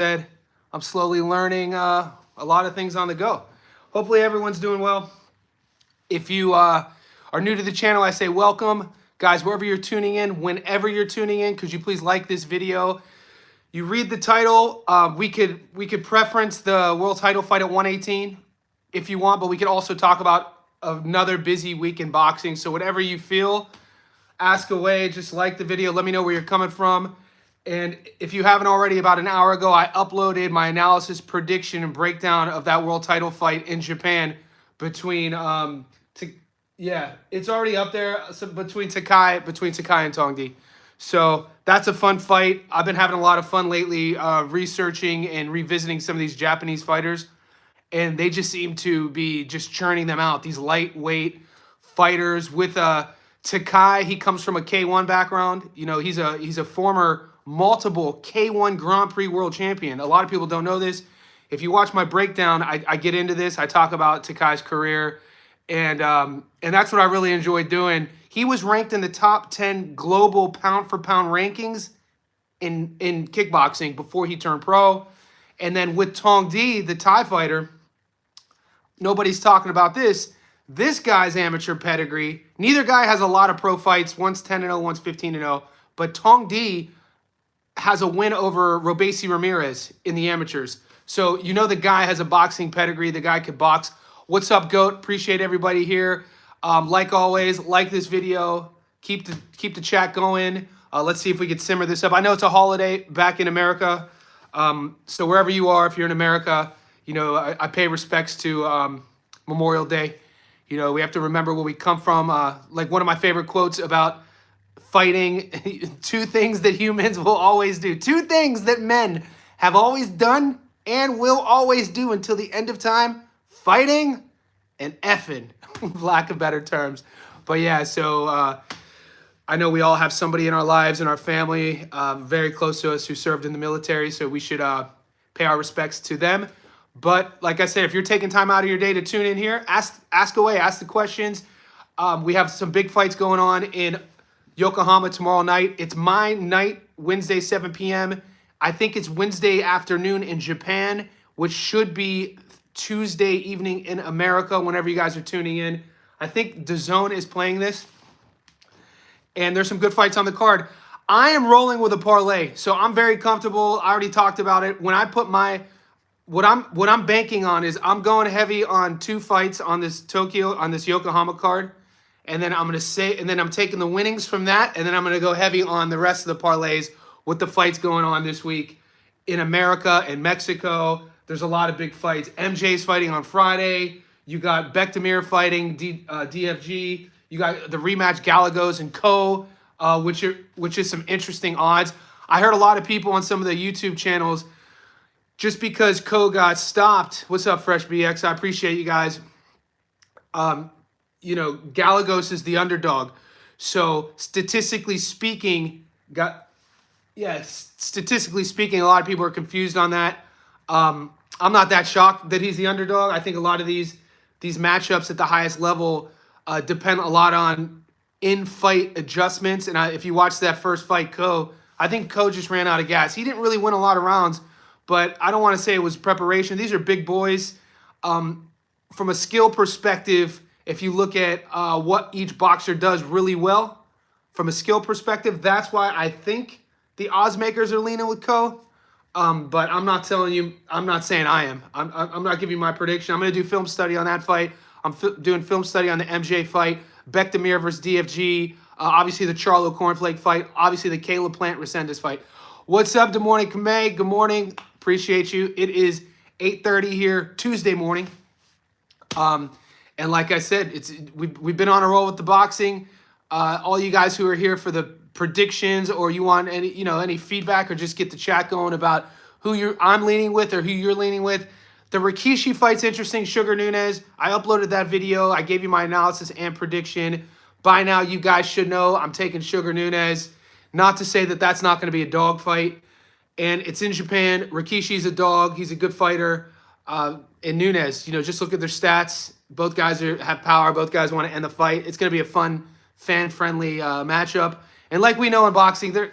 said, I'm slowly learning a lot of things on the go. Hopefully everyone's doing well. If you are new to the channel, I say welcome. Guys, wherever you're tuning in, whenever you're tuning in, could you please like this video? You read the title. We could preference the world title fight at 118 if you want, but we could also talk about another busy week in boxing. So whatever you feel, ask away. Just like the video. Let me know where you're coming from. And if you haven't already, about an hour ago, I uploaded my analysis, prediction, and breakdown of that world title fight in Japan between it's already up there. So between Takei and Tongdee. So that's a fun fight. I've been having a lot of fun lately researching and revisiting some of these Japanese fighters, and they just seem to be just churning them out. These lightweight fighters with Takei. He comes from a K1 background. You know, he's a former multiple K1 Grand Prix world champion. A lot of people don't know this. If you watch my breakdown, I get into this. I talk about Takei's career, and that's what I really enjoy doing. He was ranked in the top 10 global pound-for-pound rankings in kickboxing before he turned pro. And then with Tongdee, the Thai fighter, nobody's talking about this. This guy's amateur pedigree. Neither guy has a lot of pro fights. One's 10-0, one's 15-0. But Tongdee has a win over Robesi Ramirez in the amateurs. So you know the guy has a boxing pedigree. The guy could box. What's up, GOAT? Appreciate everybody here. Like always, like this video. Keep the chat going. Let's see if we can simmer this up. I know it's a holiday back in America. So wherever you are, if you're in America, you know, I pay respects to Memorial Day. You know, we have to remember where we come from. Like one of my favorite quotes about fighting, two things that humans will always do. Two things that men have always done and will always do until the end of time. Fighting and effing, lack of better terms. But yeah, so I know we all have somebody in our lives and our family very close to us who served in the military, so we should pay our respects to them. But like I said, if you're taking time out of your day to tune in here, ask away, ask the questions. We have some big fights going on in Yokohama tomorrow night. It's my night, Wednesday, 7 p.m. I think it's Wednesday afternoon in Japan, which should be Tuesday evening in America whenever you guys are tuning in. I think DAZN is playing this. And there's some good fights on the card. I am rolling with a parlay, so I'm very comfortable. I already talked about it. When I put my what I'm banking on is I'm going heavy on 2 fights on this Yokohama card. And then I'm taking the winnings from that, and then I'm gonna go heavy on the rest of the parlays with the fights going on this week in America and Mexico. There's a lot of big fights. MJ's fighting on Friday. You got Bektemir fighting DFG. You got the rematch Galagos and Co, which is some interesting odds. I heard a lot of people on some of the YouTube channels, just because Co got stopped. What's up, Fresh BX? I appreciate you guys. You know, Galagos is the underdog. So statistically speaking, statistically speaking, a lot of people are confused on that. I'm not that shocked that he's the underdog. I think a lot of these matchups at the highest level depend a lot on in-fight adjustments. And if you watch that first fight, I think Co just ran out of gas. He didn't really win a lot of rounds, but I don't want to say it was preparation. These are big boys. From a skill perspective, if you look at what each boxer does really well from a skill perspective, that's why I think the odds makers are leaning with Co. But I'm not telling you, I'm not saying I am. I'm not giving you my prediction. I'm going to do film study on that fight. I'm doing film study on the MJ fight, Bektemir versus DFG, obviously the Charlo Cornflake fight, obviously the Caleb Plant Resendez fight. What's up, good morning, Kamei? Good morning. Appreciate you. It is 8:30 here, Tuesday morning. And like I said, we've been on a roll with the boxing. All you guys who are here for the predictions, or you want any feedback, or just get the chat going about who I'm leaning with or who you're leaning with. The Rikishi fight's interesting. Sugar Nunez. I uploaded that video. I gave you my analysis and prediction. By now, you guys should know I'm taking Sugar Nunez. Not to say that that's not going to be a dog fight. And it's in Japan. Rikishi's a dog. He's a good fighter. And Nunez, just look at their stats. Both guys have power. Both guys want to end the fight. It's going to be a fun, fan-friendly matchup. And like we know in boxing, there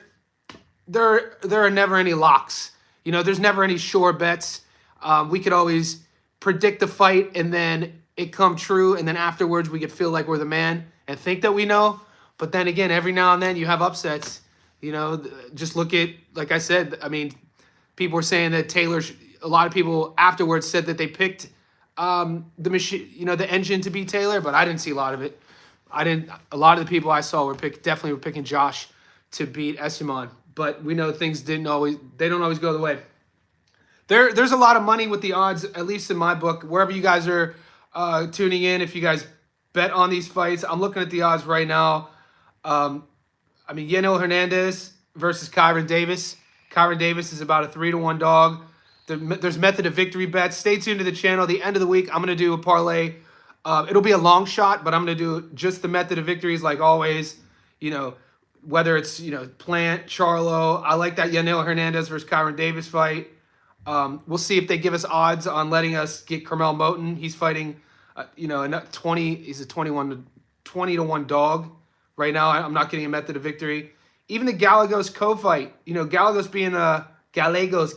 are never any locks. You know, there's never any sure bets. We could always predict the fight and then it come true, and then afterwards we could feel like we're the man and think that we know. But then again, every now and then you have upsets. You know, just look at, like I said, I mean, people were saying that a lot of people afterwards said that they picked the machine, you know, the engine to beat Taylor, but I didn't see a lot of it. A lot of the people I saw definitely were picking Josh to beat Esteban, but we know things they don't always go the way. There's a lot of money with the odds, at least in my book, wherever you guys are tuning in. If you guys bet on these fights, I'm looking at the odds right now. I mean, Yano Hernandez versus Kyron Davis. Kyron Davis is about a 3-1 dog. There's method of victory bets. Stay tuned to the channel. The end of the week, I'm going to do a parlay. It'll be a long shot, but I'm going to do just the method of victories like always. You know, whether it's, you know, Plant, Charlo. I like that Yano Hernandez versus Kyron Davis fight. We'll see if they give us odds on letting us get Carmel Moten. He's fighting, you know, he's a 20 to 1 dog. Right now, I'm not getting a method of victory. Even the Gallegos co-fight, you know, Gallegos being Gallegos,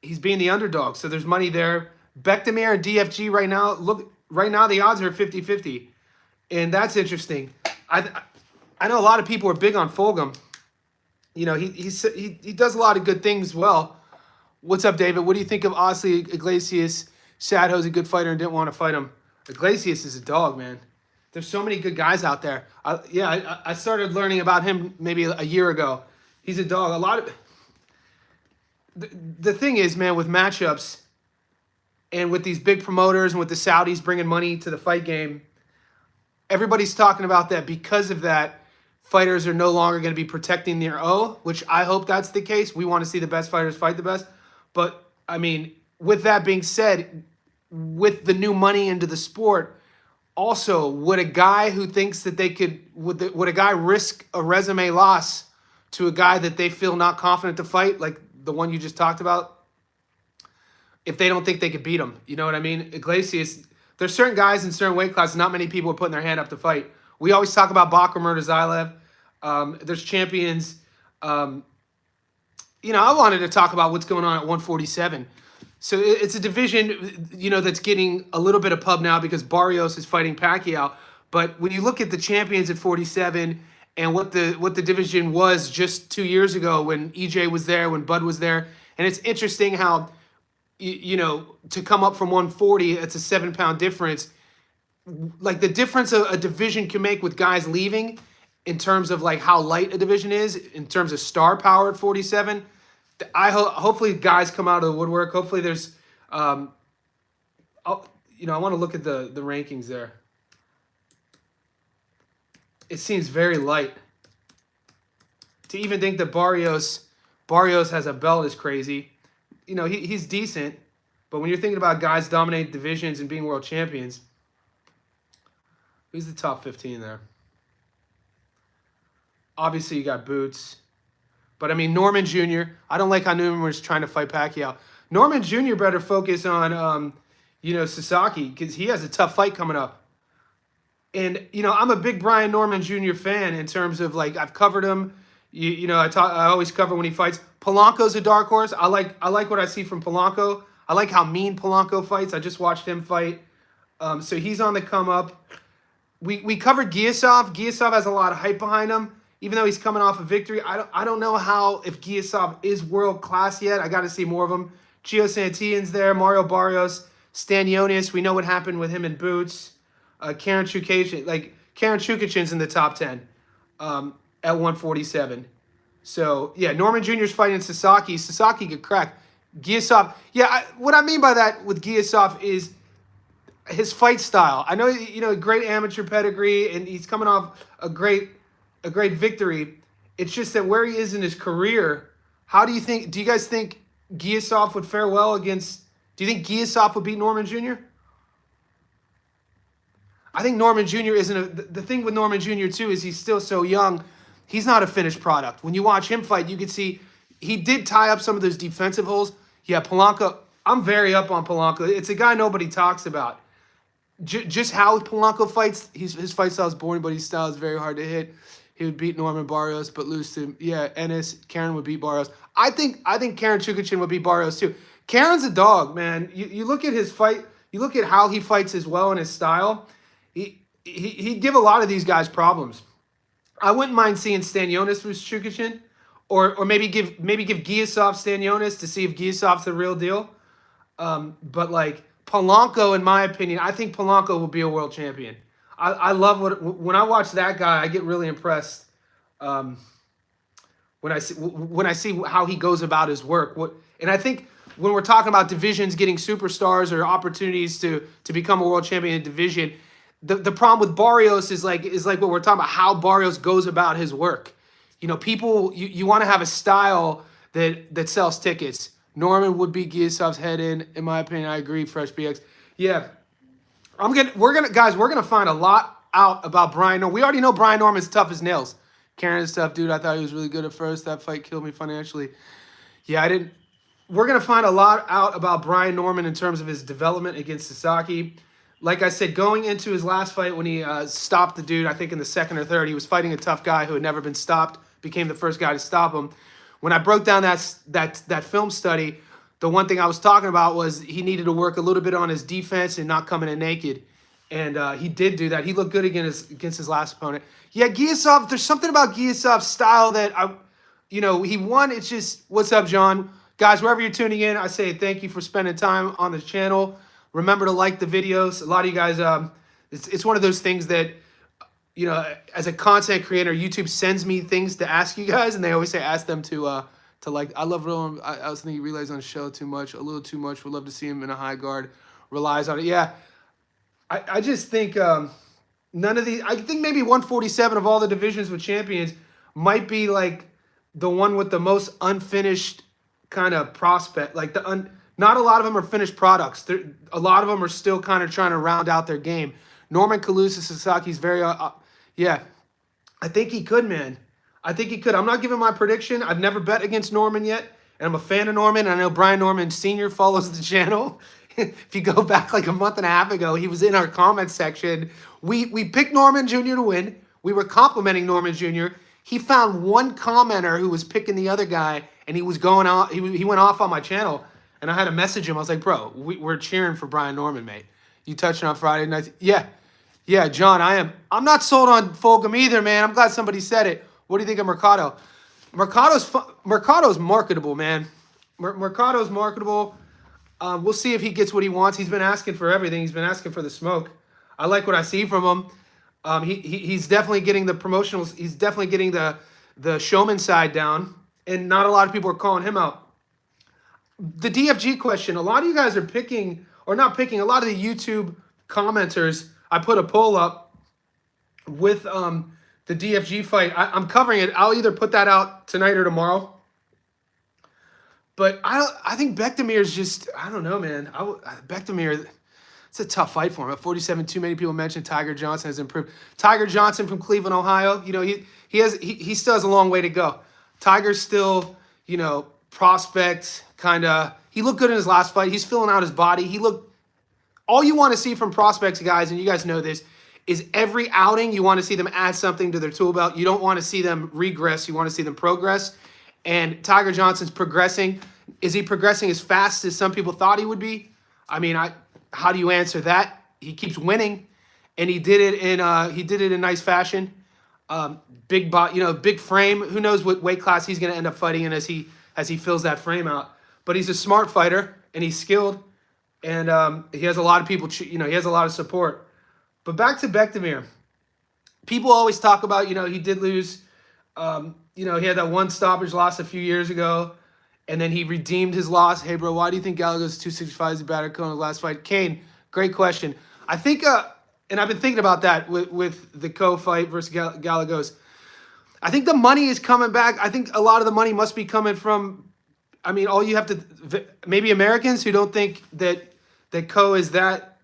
he's being the underdog, so there's money there. Bektamir and DFG right now, the odds are 50-50, and that's interesting. I know a lot of people are big on Fulgham. You know, he does a lot of good things well. What's up, David? What do you think of Osley Iglesias? Sadho's a good fighter and didn't want to fight him. Iglesias is a dog, man. There's so many good guys out there. I started learning about him maybe a year ago. He's a dog. A lot of the thing is, man, with matchups and with these big promoters and with the Saudis bringing money to the fight game, everybody's talking about that. Because of that, fighters are no longer going to be protecting their O, which I hope that's the case. We want to see the best fighters fight the best. But, I mean, with that being said, with the new money into the sport, also, would a guy who thinks that they could, would a guy risk a resume loss to a guy that they feel not confident to fight, like the one you just talked about, if they don't think they could beat him? You know what I mean? Iglesias, there's certain guys in certain weight classes, not many people are putting their hand up to fight. We always talk about Bakr Murtazaev. There's champions. You know, I wanted to talk about what's going on at 147. So it's a division, you know, that's getting a little bit of pub now because Barrios is fighting Pacquiao. But when you look at the champions at 47 and what the division was just 2 years ago when EJ was there, when Bud was there, and it's interesting how, you know, to come up from 140, it's a 7-pound difference. Like the difference a division can make with guys leaving in terms of like how light a division is, in terms of star power at 47. Hopefully guys come out of the woodwork. Hopefully there's, you know, I want to look at the rankings there. It seems very light. To even think that Barrios has a belt is crazy. You know, he's decent, but when you're thinking about guys dominating divisions and being world champions, who's the top 15 there? Obviously you got Boots. But, I mean, Norman Jr., I don't like how Norman was trying to fight Pacquiao. Norman Jr. better focus on, you know, Sasaki because he has a tough fight coming up. And, you know, I'm a big Brian Norman Jr. fan in terms of, like, I've covered him. You know, I always cover when he fights. Polanco's a dark horse. I like what I see from Polanco. I like how mean Polanco fights. I just watched him fight. So he's on the come up. We covered Giasov. Giasov has a lot of hype behind him. Even though he's coming off a victory, I don't know if Giasov is world class yet. I got to see more of him. Gio Santillan's there, Mario Barrios, Stanionis. We know what happened with him in Boots. Karen Chukichin's in the top 10 at 147. So yeah, Norman Jr.'s fighting Sasaki. Sasaki could crack. Giasov. Yeah, what I mean by that with Giasov is his fight style. I know, you know, great amateur pedigree, and he's coming off a great victory. It's just that where he is in his career, do you guys think Giasov would fare well against, do you think Giasov would beat Norman Jr.? I think Norman Jr. the thing with Norman Jr. too is he's still so young. He's not a finished product. When you watch him fight, you can see he did tie up some of those defensive holes. Yeah, Polanco, I'm very up on Polanco. It's a guy nobody talks about. Just how Polanco fights, his fight style is boring, but his style is very hard to hit. He would beat Norman Barrios, but lose to Ennis. Karen would beat Barrios. I think Karen Chukachin would beat Barrios too. Karen's a dog, man. You look at his fight. You look at how he fights as well and his style. He'd give a lot of these guys problems. I wouldn't mind seeing Stanionis versus Chukachin, or maybe give Giasov Stanionis to see if Giasov's the real deal. But like Polanco, in my opinion, I think Polanco will be a world champion. I love when I watch that guy, I get really impressed. When I see how he goes about his work. And I think when we're talking about divisions getting superstars or opportunities to become a world champion in division, the problem with Barrios is like what we're talking about, how Barrios goes about his work. You know, people you want to have a style that sells tickets. Norman would be Giasov's head in my opinion. I agree, Fresh BX. Yeah. We're gonna find a lot out about Brian Norman. We already know Brian Norman's tough as nails. Karen's tough, dude. I thought he was really good at first. That fight killed me financially. Yeah, I didn't. We're gonna find a lot out about Brian Norman in terms of his development against Sasaki. Like I said, going into his last fight when he stopped the dude, I think in the second or third, he was fighting a tough guy who had never been stopped. Became the first guy to stop him. When I broke down that film study, the one thing I was talking about was he needed to work a little bit on his defense and not coming in naked. And he did do that. He looked good against his last opponent. Yeah, Giasov, there's something about Giasov's style that, he won. It's just, what's up, John? Guys, wherever you're tuning in, I say thank you for spending time on the channel. Remember to like the videos. A lot of you guys, it's one of those things that, as a content creator, YouTube sends me things to ask you guys, and they always say ask them to like. I love Roland. I was thinking he relies on the show too much, a little too much. Would love to see him in a high guard. Relies on it. Yeah, I just think none of these. I think maybe 147 of all the divisions with champions might be like the one with the most unfinished kind of prospect. Like not a lot of them are finished products. A lot of them are still kind of trying to round out their game. Norman Calusa Sasaki's very yeah. I think he could, man. I think he could. I'm not giving my prediction. I've never bet against Norman yet, and I'm a fan of Norman. I know Brian Norman Sr. follows the channel. If you go back like a month and a half ago, he was in our comment section. We picked Norman Jr. to win. We were complimenting Norman Jr. He found one commenter who was picking the other guy, and he was going out. He went off on my channel, and I had to message him. I was like, bro, we're cheering for Brian Norman, mate. You touched on Friday night. Yeah, John, I am. I'm not sold on Fulgham either, man. I'm glad somebody said it. What do you think of Mercado? Mercado's marketable, man. Mercado's marketable. We'll see if he gets what he wants. He's been asking for everything. He's been asking for the smoke. I like what I see from him. He's definitely getting the promotionals. He's definitely getting the showman side down, and not a lot of people are calling him out. The DFG question. A lot of you guys are picking, or not picking. A lot of the YouTube commenters. I put a poll up with the DFG fight. I'm covering it. I'll either put that out tonight or tomorrow. But I think Bektimir's just, I don't know, man. Bektimir, it's a tough fight for him. At 47, too many people mentioned Tiger Johnson has improved. Tiger Johnson from Cleveland, Ohio. He still has a long way to go. Tiger's still, prospect kind of. He looked good in his last fight. He's filling out his body. All you want to see from prospects, guys, and you guys know this, is every outing you want to see them add something to their tool belt. You don't want to see them regress. You want to see them progress. And Tiger Johnson's progressing. Is he progressing as fast as some people thought he would be? I mean, how do you answer that? He keeps winning, and he did it in nice fashion. Big frame. Who knows what weight class he's going to end up fighting in as he fills that frame out. But he's a smart fighter, and he's skilled. And he has a lot of people, he has a lot of support. But back to Bektimir. People always talk about, he did lose. He had that one stoppage loss a few years ago. And then he redeemed his loss. Hey, bro, why do you think Gallegos 265 is a better Cone's last fight? Kane, great question. I think, and I've been thinking about that with the Co fight versus Gallegos. I think the money is coming back. I think a lot of the money must be coming from, all you have to, maybe Americans who don't think that Co is that.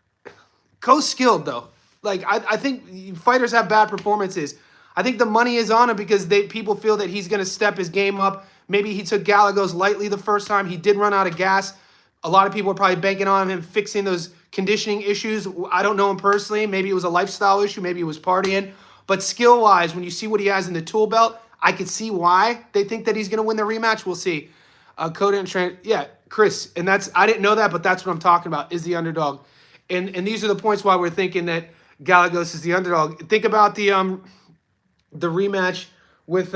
Co's skilled, though. Like, I think fighters have bad performances. I think the money is on him because people feel that he's going to step his game up. Maybe he took Gallegos lightly the first time. He did run out of gas. A lot of people are probably banking on him fixing those conditioning issues. I don't know him personally. Maybe it was a lifestyle issue. Maybe it was partying. But skill-wise, when you see what he has in the tool belt, I could see why they think that he's going to win the rematch. We'll see. Cody and Trent, yeah, Chris, and I didn't know that, but that's what I'm talking about, is the underdog. And these are the points why we're thinking that Gallegos is the underdog. Think about the rematch with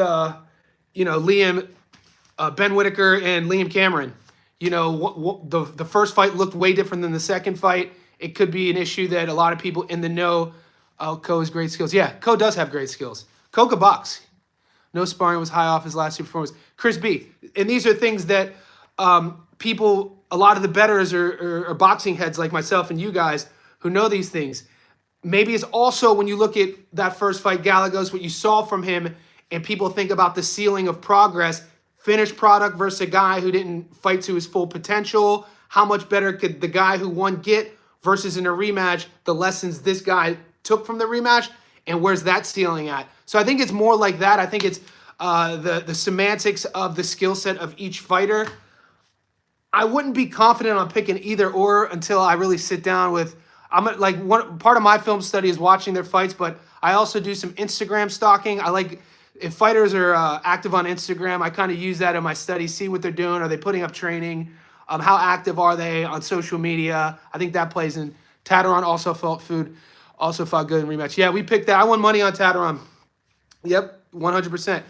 Liam, Ben Whitaker and Liam Cameron. The first fight looked way different than the second fight. It could be an issue that a lot of people in the know. Ko has great skills. Yeah, Ko does have great skills. Ko could box. No sparring, was high off his last two performances. Chris B. And these are things that people, a lot of the bettors are boxing heads like myself and you guys who know these things. Maybe it's also when you look at that first fight, Gallegos, what you saw from him, and people think about the ceiling of progress, finished product versus a guy who didn't fight to his full potential. How much better could the guy who won get versus in a rematch, the lessons this guy took from the rematch, and where's that ceiling at? So I think it's more like that. I think it's the semantics of the skill set of each fighter. I wouldn't be confident on picking either or until I really sit down with. One part of my film study is watching their fights, but I also do some Instagram stalking. I like if fighters are active on Instagram, I kind of use that in my study, see what they're doing. Are they putting up training? How active are they on social media? I think that plays in. Tateron also fought good in rematch. Yeah, we picked that. I won money on Tateron. Yep, 100%.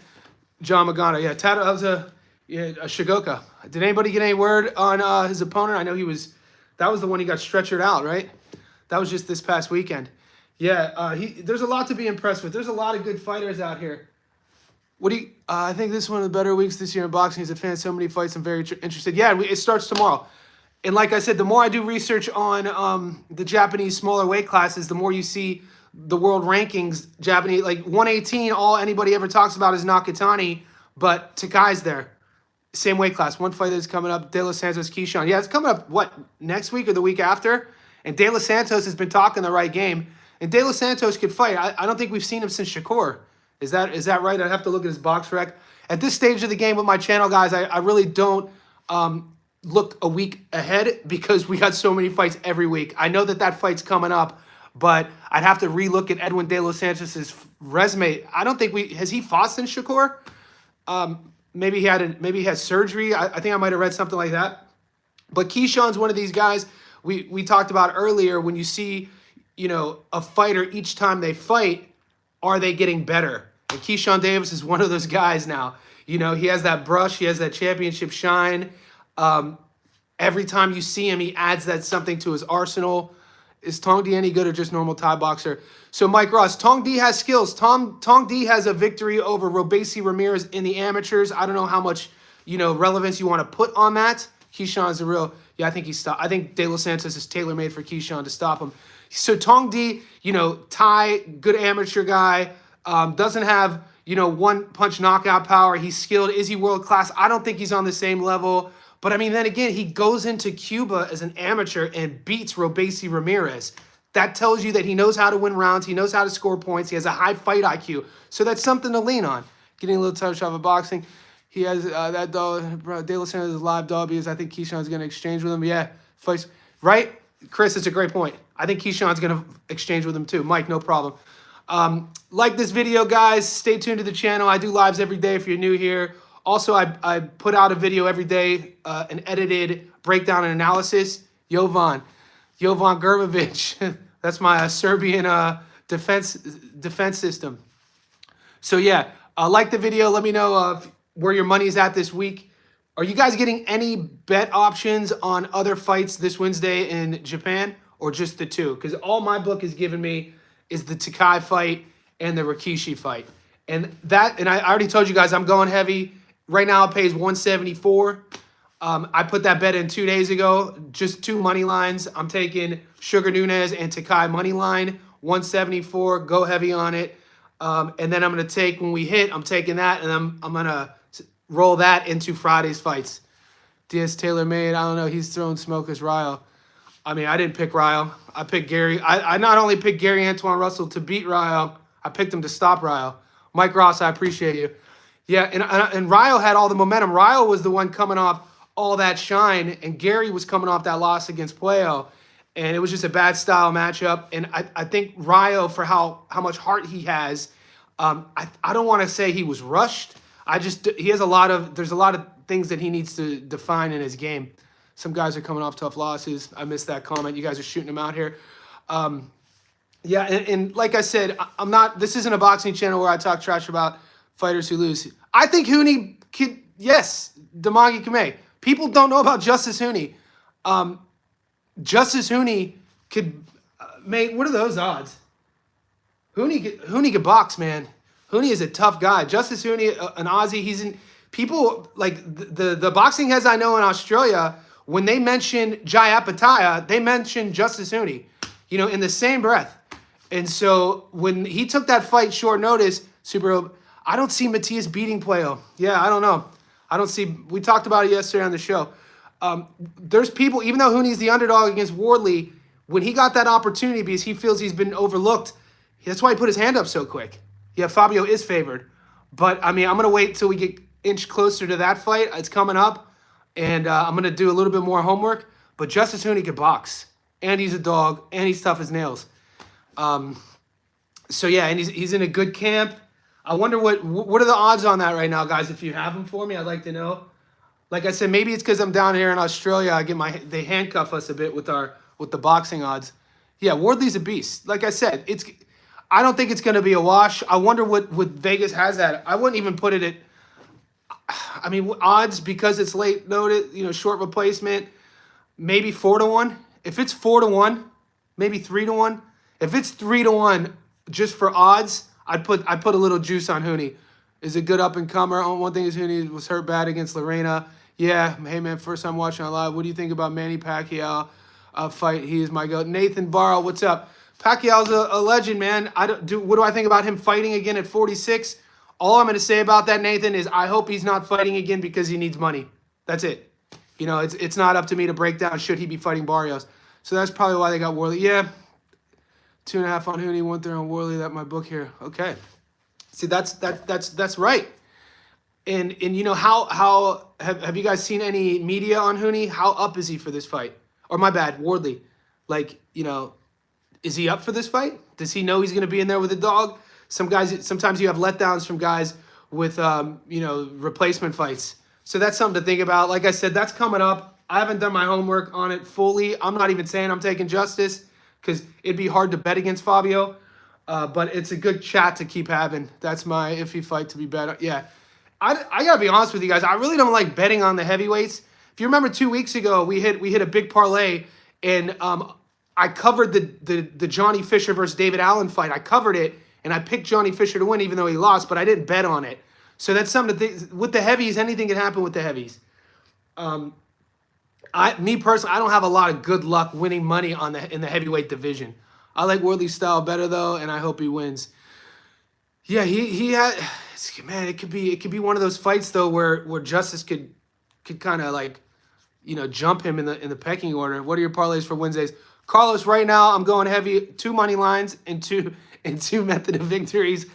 John Magana. Yeah, that was a Shigoka. Did anybody get any word on his opponent? I know that was the one he got stretchered out, right? That was just this past weekend. Yeah, there's a lot to be impressed with. There's a lot of good fighters out here. I think this is one of the better weeks this year in boxing. As a fan, so many fights. I'm very interested. Yeah, it starts tomorrow. And like I said, the more I do research on the Japanese smaller weight classes, the more you see the world rankings. Japanese, like 118, all anybody ever talks about is Nakatani, but Takei's there. Same weight class. One fight that's coming up, De Los Santos, Keyshawn. Yeah, it's coming up, next week or the week after? And De Los Santos has been talking the right game. And De Los Santos could fight. I don't think we've seen him since Shakur. Is that right? I'd have to look at his box rec. At this stage of the game with my channel, guys, I really don't look a week ahead because we got so many fights every week. I know that fight's coming up, but I'd have to relook at Edwin De Los Santos' resume. I don't think has he fought since Shakur? Maybe he has surgery. I think I might have read something like that. But Keyshawn's one of these guys we talked about earlier. When you see, a fighter each time they fight, are they getting better? And Keyshawn Davis is one of those guys now. He has that brush. He has that championship shine. Every time you see him, he adds that something to his arsenal. Is Tongdee any good or just normal Thai boxer? So Mike Ross, Tongdee has skills. Tongdee has a victory over Robesi Ramirez in the amateurs. I don't know how much, relevance you want to put on that. Keyshawn's I think I think De Los Santos is tailor-made for Keyshawn to stop him. So Tongdee, Thai, good amateur guy, doesn't have, one-punch knockout power. He's skilled. Is he world-class? I don't think he's on the same level. But, then again, he goes into Cuba as an amateur and beats Robesi Ramirez. That tells you that he knows how to win rounds. He knows how to score points. He has a high fight IQ. So that's something to lean on. Getting a little touch off of boxing. He has that dog, De Los Santos is a live dog because I think Keyshawn's going to exchange with him. Yeah, fights. Right? Chris, it's a great point. I think Keyshawn's going to exchange with him too. Mike, no problem. Like this video, guys. Stay tuned to the channel. I do lives every day if you're new here. Also, I put out a video every day, an edited breakdown and analysis. Jovan Gerbovic. That's my Serbian defense system. So yeah, like the video. Let me know where your money's at this week. Are you guys getting any bet options on other fights this Wednesday in Japan, or just the two? Because all my book has given me is the Takei fight and the Rikishi fight. And I already told you guys I'm going heavy. Right now it pays 174. I put that bet in 2 days ago. Just two money lines. I'm taking Sugar Nunez and Takei money line, 174. Go heavy on it. And then I'm going to take, when we hit, I'm taking that, and I'm going to roll that into Friday's fights. Diaz tailor-made. I don't know. He's throwing smoke as Ryle. I didn't pick Ryle. I picked Gary. I not only picked Gary Antoine Russell to beat Ryle, I picked him to stop Ryle. Mike Ross, I appreciate you. Yeah, and Ryle had all the momentum. Ryle was the one coming off all that shine, and Gary was coming off that loss against Puello. and it was just a bad style matchup. And I think Ryo, for how much heart he has, I don't want to say he was rushed. He has there's a lot of things that he needs to define in his game. Some guys are coming off tough losses. I missed that comment. You guys are shooting him out here. Yeah, and like I said, I'm not. This isn't a boxing channel where I talk trash about fighters who lose. I think Hooney could. Yes, Damagi Kame. People don't know about Justice Hooney. Justice Hooney could make. What are those odds? Hooney could box, man. Hooney is a tough guy. Justice Hooney, an Aussie. He's in. People like the boxing heads I know in Australia. When they mention Jai Apataya, they mention Justice Hooney. You know, in the same breath. And so when he took that fight short notice, I don't see Matias beating Puello. Yeah, I don't know. I don't see. We talked about it yesterday on the show. There's people, even though Hooney's the underdog against Wardley, when he got that opportunity because he feels he's been overlooked, that's why he put his hand up so quick. Yeah, Fabio is favored. But, I mean, I'm going to wait till we get inch closer to that fight. It's coming up. And I'm going to do a little bit more homework. But Justice Hooney can box. And he's a dog. And he's tough as nails. So yeah, and he's in a good camp. I wonder what are the odds on that right now, guys? If you have them for me, I'd like to know. Like I said, maybe it's because I'm down here in Australia. They handcuff us a bit with the boxing odds. Yeah, Wardley's a beast. Like I said, I don't think it's going to be a wash. I wonder what Vegas has at. I wouldn't even put it at. I mean, odds because it's late noted. You know, short replacement. Maybe 4-1. If it's 4-1, maybe 3-1. If it's 3-1, just for odds, I'd put a little juice on Hooney. Is a good up and comer. One thing is Hooney was hurt bad against Lorena. Yeah, hey man, first time watching on live. What do you think about Manny Pacquiao fight? He is my goat. Nathan Barrow, what's up? Pacquiao's a legend, man. What do I think about him fighting again at 46? All I'm going to say about that, Nathan, is I hope he's not fighting again because he needs money. That's it. You know, it's not up to me to break down should he be fighting Barrios. So that's probably why they got Worley. Yeah. 2.5 on Hooney, 1/3 on Worley. That my book here. Okay. See, that's right. And you know how have you guys seen any media on Hooney? How up is he for this fight? Or my bad, Wardley. Like, you know, is he up for this fight? Does he know he's going to be in there with a dog? Sometimes you have letdowns from guys with you know, replacement fights. So that's something to think about. Like I said, that's coming up. I haven't done my homework on it fully. I'm not even saying I'm taking Justice because it'd be hard to bet against Fabio. But it's a good chat to keep having. That's my iffy fight to be bet. Yeah. I got to be honest with you guys. I really don't like betting on the heavyweights. If you remember 2 weeks ago, we hit a big parlay, and I covered the Johnny Fisher versus David Allen fight. I covered it, and I picked Johnny Fisher to win even though he lost, but I didn't bet on it. So that's something to think. With the heavies, anything can happen with the heavies. Me personally, I don't have a lot of good luck winning money in the heavyweight division. I like Wardley's style better though, and I hope he wins. Yeah, he had, man. It could be one of those fights though where Justice could kind of like, you know, jump him in the pecking order. What are your parlays for Wednesdays, Carlos? Right now, I'm going heavy. 2 money lines and two method of victories.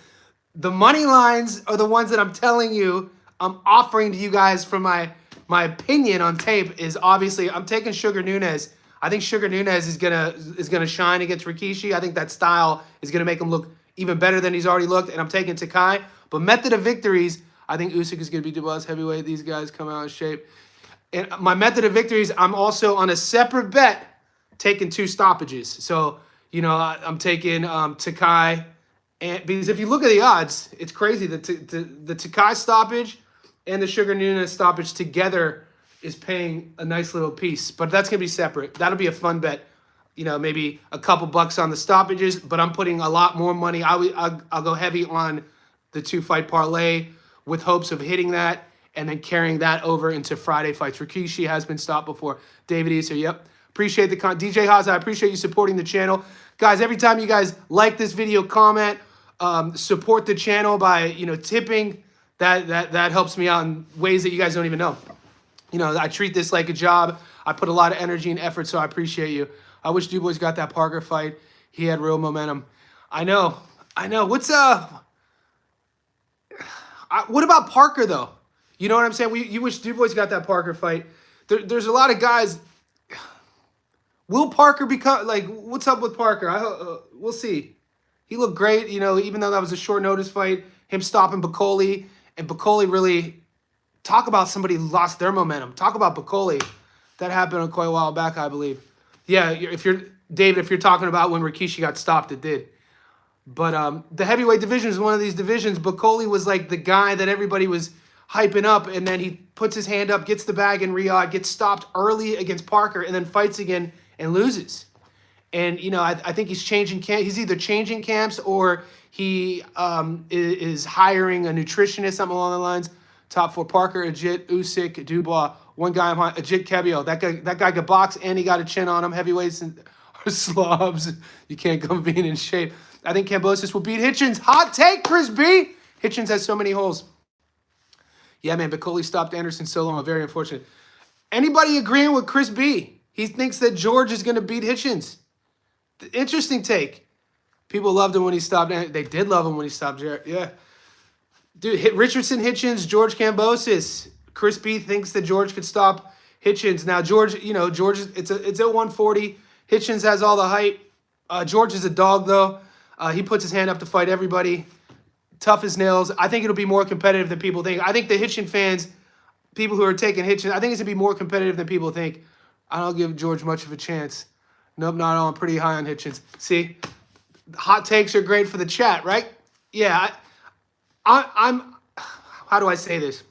The money lines are the ones that I'm telling you. I'm offering to you guys from my opinion on tape is obviously I'm taking Sugar Nunes. I think Sugar Nunes is gonna shine against Rikishi. I think that style is gonna make him look even better than he's already looked. And I'm taking Takei. But method of victories, I think Usyk is gonna be Dubois heavyweight. These guys come out in shape. And my method of victories, I'm also on a separate bet taking 2 stoppages. So you know I'm taking Takei, and because if you look at the odds, it's crazy. The Takei stoppage and the Sugar Nunes stoppage together is paying a nice little piece, but that's going to be separate. That'll be a fun bet. You know, maybe a couple bucks on the stoppages, but I'm putting a lot more money. I'll go heavy on the 2-fight parlay with hopes of hitting that and then carrying that over into Friday fights. Rikishi has been stopped before. David Easter, yep. Appreciate the DJ Haas, I appreciate you supporting the channel. Guys, every time you guys like this video, comment, support the channel by, you know, tipping. That helps me out in ways that you guys don't even know. You know, I treat this like a job. I put a lot of energy and effort, so I appreciate you. I wish Dubois got that Parker fight. He had real momentum. I know. What's what about Parker though? You know what I'm saying? You wish Dubois got that Parker fight. There's a lot of guys. Will Parker become like? What's up with Parker? We'll see. He looked great, even though that was a short notice fight. Him stopping Bacoli, and Bacoli really talk about somebody who lost their momentum. Talk about Bacoli. That happened quite a while back, I believe. Yeah, if you're David, if you're talking about when Rikishi got stopped, it did. But the heavyweight division is one of these divisions. Bacoli was like the guy that everybody was hyping up, and then he puts his hand up, gets the bag in Riyadh, gets stopped early against Parker, and then fights again and loses. And I think he's changing camp. He's either changing camps or he is hiring a nutritionist, something along the lines. Top four: Parker, Ajit, Usyk, Dubois. One guy I'm Ajit Kebio. That guy could box and he got a chin on him. Heavyweights are slobs. You can't come being in shape. I think Kambosos will beat Hitchens. Hot take, Chris B. Hitchens has so many holes. Yeah, man, Bacoli stopped Anderson so long. Very unfortunate. Anybody agreeing with Chris B? He thinks that George is going to beat Hitchens. Interesting take. People loved him when he stopped. They did love him when he stopped Jared. Yeah. Dude, Richardson, Hitchens, George Kambosos. Chris B thinks that George could stop Hitchens. Now, George, it's at 140. Hitchens has all the hype. George is a dog, though. He puts his hand up to fight everybody. Tough as nails. I think it'll be more competitive than people think. I think the Hitchens fans, people who are taking Hitchens, I think it's going to be more competitive than people think. I don't give George much of a chance. Nope, not all. I'm pretty high on Hitchens. See, hot takes are great for the chat, right? Yeah, I'm how do I say this?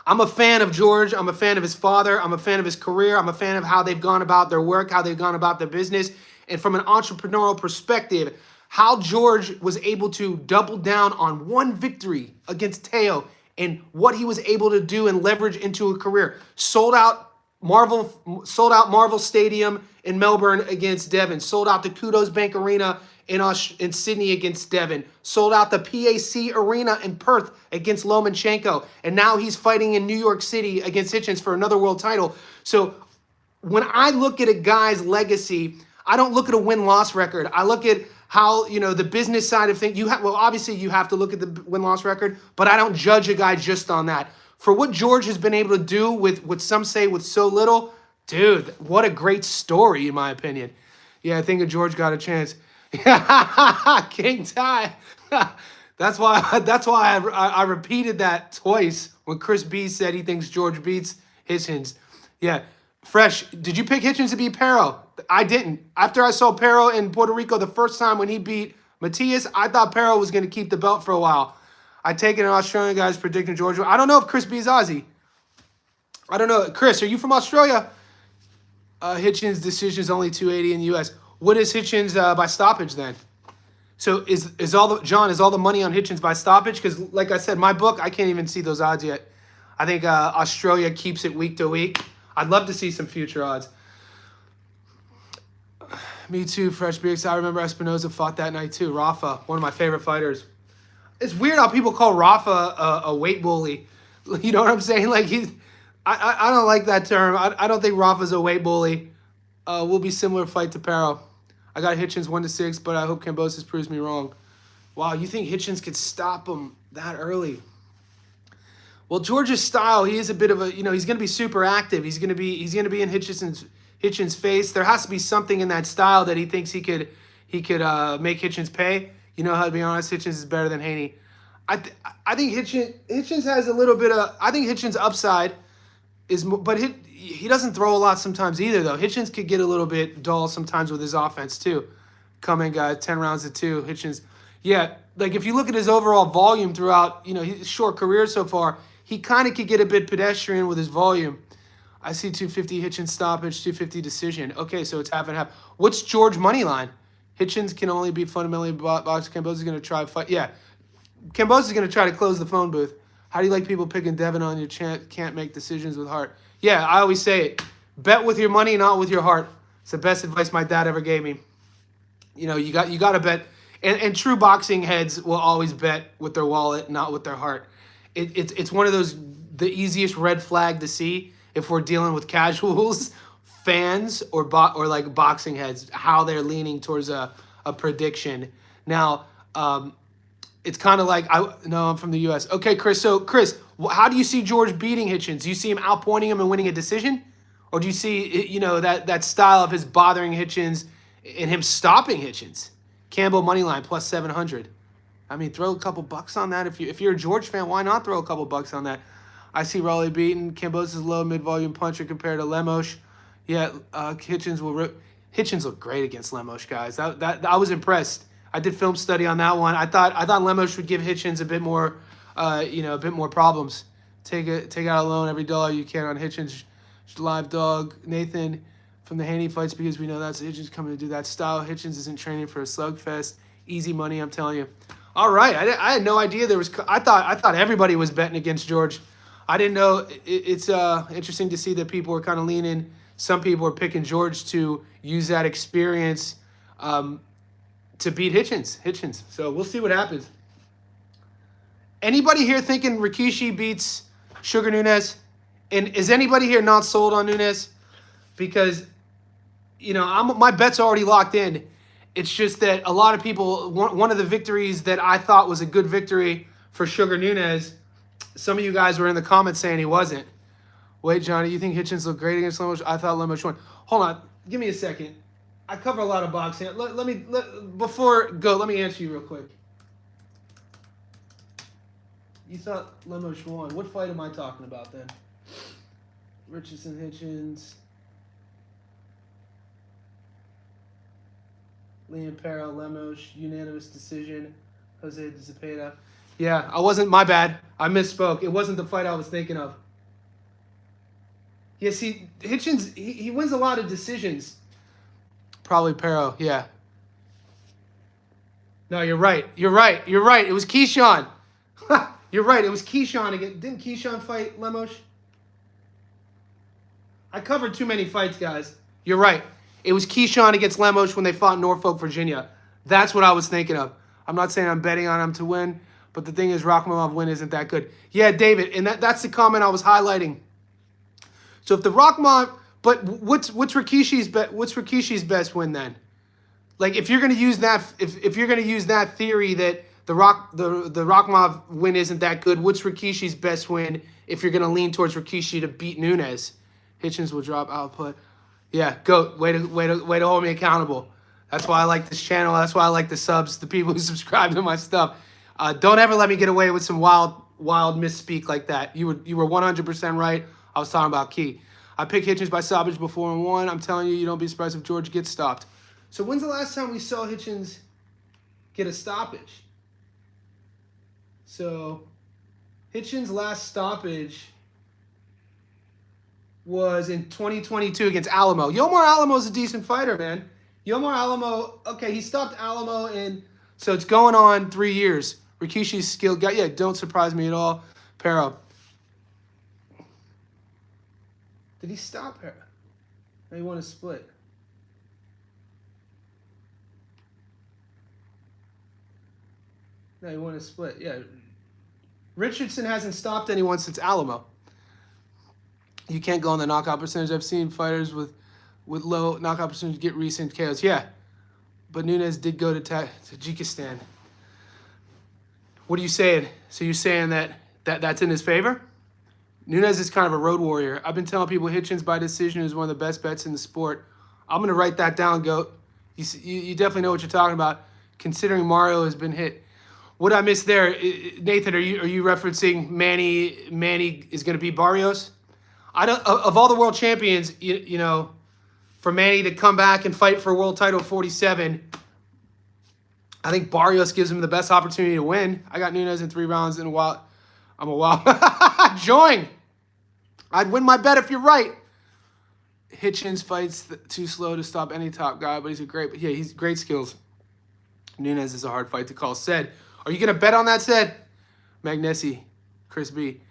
I'm a fan of George. I'm a fan of his father. I'm a fan of his career. I'm a fan of how they've gone about their work, how they've gone about their business. And from an entrepreneurial perspective, how George was able to double down on one victory against Teo and what he was able to do and leverage into a career. Sold out Marvel Stadium in Melbourne against Devon. Sold out the Kudos Bank Arena in Sydney against Devon. Sold out the PAC Arena in Perth against Lomachenko. And now he's fighting in New York City against Hitchens for another world title. So when I look at a guy's legacy, I don't look at a win-loss record. I look at how, the business side of things. Obviously you have to look at the win-loss record, but I don't judge a guy just on that. For what George has been able to do with what some say with so little, dude, what a great story, in my opinion. Yeah, I think if George got a chance. King Ty. That's why I repeated that twice when Chris B said he thinks George beats Hitchens. Yeah. Fresh, did you pick Hitchens to beat Pero? I didn't. After I saw Pero in Puerto Rico the first time when he beat Matias, I thought Pero was going to keep the belt for a while. I take it an Australian guy's predicting George. I don't know if Chris B's Aussie. I don't know. Chris, are you from Australia? Hitchens' decision is only 280 in the U.S. What is Hitchens by stoppage then? So is all the money on Hitchens by stoppage? Because like I said, my book, I can't even see those odds yet. I think Australia keeps it week to week. I'd love to see some future odds. Me too, Fresh Beaks. I remember Espinoza fought that night too. Rafa, one of my favorite fighters. It's weird how people call Rafa a weight bully. You know what I'm saying? Like I don't like that term. I don't think Rafa's a weight bully. Will be similar fight to Pero. I got Hitchens 1-6, but I hope Kambosos proves me wrong. Wow, you think Hitchens could stop him that early? Well, George's style, he is a bit of a, he's going to be super active. He's going to be in Hitchens' face. There has to be something in that style that he thinks he could make Hitchens pay. How to be honest, Hitchens is better than Haney. I think Hitchens has a little bit of, I think Hitchens' upside is, but he doesn't throw a lot sometimes either, though. Hitchens could get a little bit dull sometimes with his offense, too. Coming, 10 rounds to 2. Hitchens, yeah, like if you look at his overall volume throughout, his short career so far, he kind of could get a bit pedestrian with his volume. I see 250 Hitchens stoppage, 250 decision. Okay, so it's half and half. What's George money line? Hitchens can only be fundamentally boxed. Kambosos is going to try fight. Yeah, Kambosos is going to try to close the phone booth. How do you like people picking Devin on your can't make decisions with heart? Yeah, I always say it. Bet with your money, not with your heart. It's the best advice my dad ever gave me. You got to bet. And true boxing heads will always bet with their wallet, not with their heart. It's one of the easiest red flag to see if we're dealing with casuals, fans, or like boxing heads, how they're leaning towards a prediction. Now, it's kind of like, I'm from the U.S. Okay, Chris. So, Chris, how do you see George beating Hitchens? Do you see him outpointing him and winning a decision? Or do you see, that style of his bothering Hitchens and him stopping Hitchens? Campbell money line plus 700. I mean, throw a couple bucks on that. If you're a George fan, why not throw a couple bucks on that? I see Raleigh beaten. Kambosos low mid volume puncher compared to Lemos. Yeah, Hitchens Hitchens looked great against Lemos, guys. That I was impressed. I did film study on that one. I thought Lemos would give Hitchens a bit more, a bit more problems. Take out a loan every dollar you can on Hitchens. Live dog Nathan from the Haney fights because we know that's Hitchens coming to do that style. Hitchens isn't training for a slugfest. Easy money, I'm telling you. All right, I had no idea there was. I thought everybody was betting against George. I didn't know. It's interesting to see that people were kind of leaning. Some people are picking George to use that experience to beat Hitchens. So we'll see what happens. Anybody here thinking Rikishi beats Sugar Nunes? And is anybody here not sold on Nunes? Because, my bet's already locked in. It's just that a lot of people, one of the victories that I thought was a good victory for Sugar Nunes, some of you guys were in the comments saying he wasn't. Wait, Johnny, you think Hitchens looked great against Lemos? I thought Lemos won. Hold on. Give me a second. I cover a lot of boxing. Before go, let me answer you real quick. You thought Lemos won. What fight am I talking about then? Richardson, Hitchens. Liam Perro, Lemos, unanimous decision. Jose Zepeda. Yeah, my bad. I misspoke. It wasn't the fight I was thinking of. Yeah, see, Hitchens, he wins a lot of decisions. Probably Perro, yeah. No, you're right. It was Keyshawn. You're right. It was Keyshawn again. Didn't Keyshawn fight Lemos? I covered too many fights, guys. You're right. It was Keyshawn against Lemos when they fought in Norfolk, Virginia. That's what I was thinking of. I'm not saying I'm betting on him to win, but the thing is, Rakhmonov win isn't that good. Yeah, David, and that's the comment I was highlighting. So if the Rakhmonov, but what's Rikishi's best win then? Like if you're gonna use that, if you're gonna use that theory that the Rakhmonov win isn't that good, what's Rikishi's best win if you're gonna lean towards Rikishi to beat Nunes? Hitchens will drop output. Yeah, GOAT. Way to hold me accountable. That's why I like this channel. That's why I like the subs, the people who subscribe to my stuff. Don't ever let me get away with some wild misspeak like that. You were 100% right. I was talking about Key. I picked Hitchens by stoppage before and won. I'm telling you, don't be surprised if George gets stopped. So when's the last time we saw Hitchens get a stoppage? So Hitchens' last stoppage was in 2022 against Alamo. Yomar Alamo's a decent fighter, man. Yomar Alamo, okay, he stopped Alamo in, so it's going on 3 years. Rikishi's skilled guy. Yeah, don't surprise me at all. Perro. Did he stop her? No, he won a split. No, he won a split. Yeah. Richardson hasn't stopped anyone since Alamo. You can't go on the knockout percentage. I've seen fighters with low knockout percentage get recent KOs. Yeah. But Nunes did go to Tajikistan. What are you saying? So you're saying that's in his favor? Nunes is kind of a road warrior. I've been telling people Hitchens by decision is one of the best bets in the sport. I'm going to write that down, GOAT. You definitely know what you're talking about, considering Mario has been hit. What I missed there, Nathan, are you referencing Manny is going to beat Barrios? I don't. Of all the world champions, for Manny to come back and fight for a world title 47, I think Barrios gives him the best opportunity to win. I got Nunes in 3 rounds in a while. I'm a wild. Join. I'd win my bet if you're right. Hitchens fights too slow to stop any top guy, but he's great skills. Nunes is a hard fight to call. Said, are you going to bet on that, Said? Magnesi, Chris B.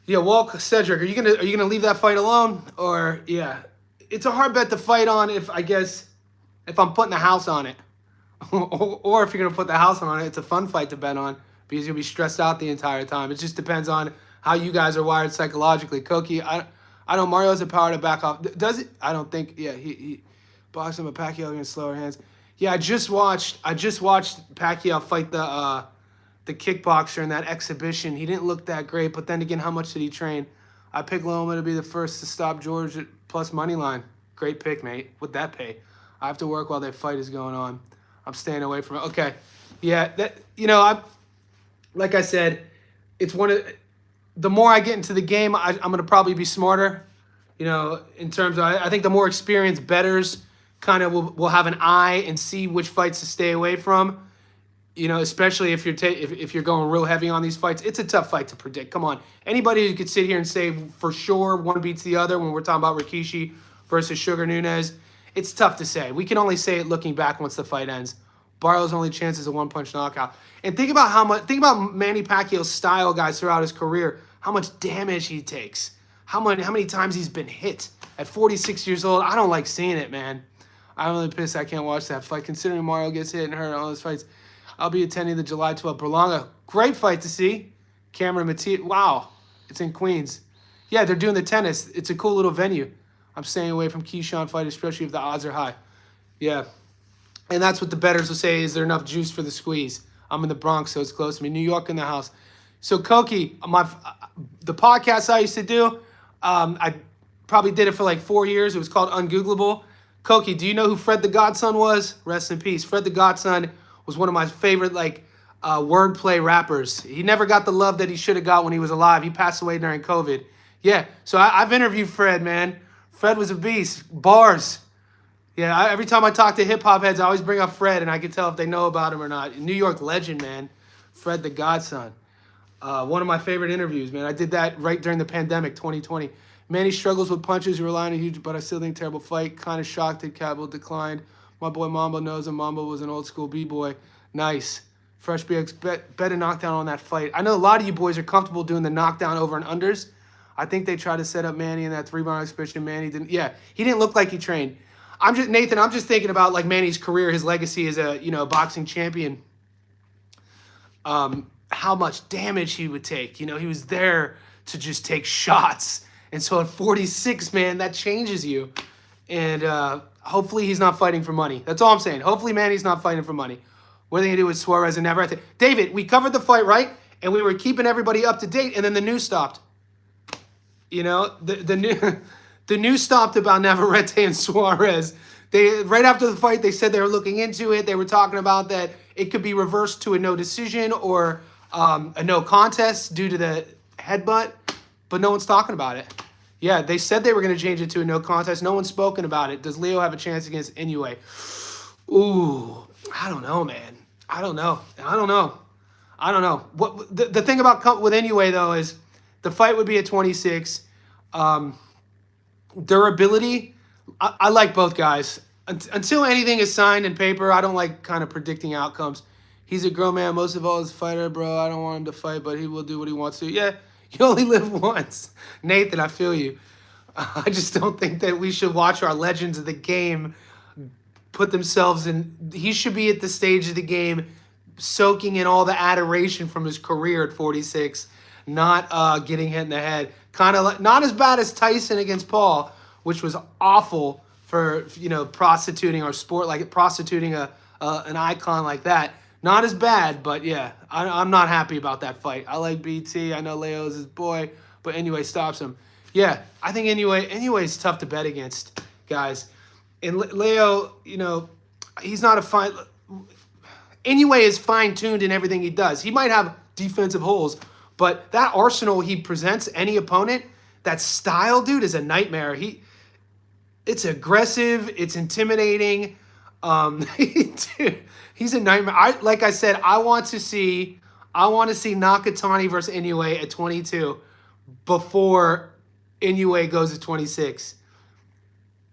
Yeah, Walk, Cedric, are you gonna leave that fight alone? Or, yeah, it's a hard bet to fight on if I'm putting the house on it. Or if you're going to put the house on it, it's a fun fight to bet on because you'll be stressed out the entire time. It just depends on how you guys are wired psychologically. Koki, I know Mario has the power to back off. Does it? I don't think. Yeah, he boxed him with Pacquiao against slower hands. Yeah, I just watched Pacquiao fight the kickboxer in that exhibition. He didn't look that great, but then again, how much did he train? I picked Loma to be the first to stop George at plus money line. Great pick, mate. What'd that pay? I have to work while that fight is going on. I'm staying away from it. Okay. Yeah, that like I said, it's one of the more I get into the game, I'm going to probably be smarter. In terms of I think the more experienced bettors kind of will have an eye and see which fights to stay away from. Especially if you're going real heavy on these fights. It's a tough fight to predict. Come on. Anybody who could sit here and say for sure one beats the other when we're talking about Rikishi versus Sugar Nunes, it's tough to say. We can only say it looking back once the fight ends. Barlow's only chance is a one-punch knockout. And think about Manny Pacquiao's style, guys, throughout his career, how much damage he takes, how many times he's been hit. At 46 years old, I don't like seeing it, man. I'm really pissed I can't watch that fight, considering Mario gets hit and hurt in all those fights. I'll be attending the July 12th Berlanga. Great fight to see. Cameron Mattia. Wow. It's in Queens. Yeah, they're doing the tennis. It's a cool little venue. I'm staying away from Keyshawn fight, especially if the odds are high. Yeah. And that's what the bettors will say. Is there enough juice for the squeeze? I'm in the Bronx, so it's close to me. New York in the house. So, Koki, the podcast I used to do, I probably did it for like 4 years. It was called Ungoogleable. Koki, do you know who Fred the Godson was? Rest in peace. Fred the Godson was one of my favorite wordplay rappers. He never got the love that he should have got when he was alive. He passed away during COVID. Yeah, so I've interviewed Fred, man. Fred was a beast. Bars. Yeah, every time I talk to hip-hop heads, I always bring up Fred, and I can tell if they know about him or not. New York legend, man. Fred the Godson. One of my favorite interviews, man. I did that right during the pandemic, 2020. Manny struggles with punches, relying on huge, but I still think terrible fight. Kind of shocked that Cavill declined. My boy Mambo knows him. Mambo was an old school B-boy. Nice. Fresh BX, bet a knockdown on that fight. I know a lot of you boys are comfortable doing the knockdown over and unders. I think they tried to set up Manny in that 3-round exhibition. Manny didn't. Yeah, he didn't look like he trained. I'm just thinking about like Manny's career, his legacy as a boxing champion. How much damage he would take. He was there to just take shots. And so at 46, man, that changes you. And hopefully he's not fighting for money. That's all I'm saying. Hopefully Manny's not fighting for money. What are they going to do with Suarez and Navarrete? David, we covered the fight, right? And we were keeping everybody up to date, and then the news stopped. The news stopped about Navarrete and Suarez. Right after the fight, they said they were looking into it. They were talking about that it could be reversed to a no decision or a no contest due to the headbutt, but no one's talking about it. Yeah, they said they were going to change it to a no contest. No one's spoken about it. Does Leo have a chance against Inoue? Ooh, I don't know, man. I don't know. What the thing about with Inoue, though, is the fight would be at 26. Durability, I like both guys. Until anything is signed in paper, I don't like kind of predicting outcomes. He's a grown man. Most of all, he's a fighter, bro. I don't want him to fight, but he will do what he wants to. Yeah, you only live once. Nathan, I feel you. I just don't think that we should watch our legends of the game put themselves in. He should be at the stage of the game soaking in all the adoration from his career at 46, not getting hit in the head. Kind of like, not as bad as Tyson against Paul, which was awful for prostituting our sport, like prostituting an icon like that. Not as bad, but yeah, I'm not happy about that fight. I like BT. I know Leo's his boy, but Inoue stops him. Yeah, I think Inoue is tough to bet against, guys. And Leo, he's not a fine. Inoue is fine-tuned in everything he does. He might have defensive holes, but that arsenal he presents any opponent, that style, dude, is a nightmare. It's aggressive. It's intimidating. Dude, he's a nightmare. Like I said, I want to see Nakatani versus Inoue at 22 before Inoue goes to 26.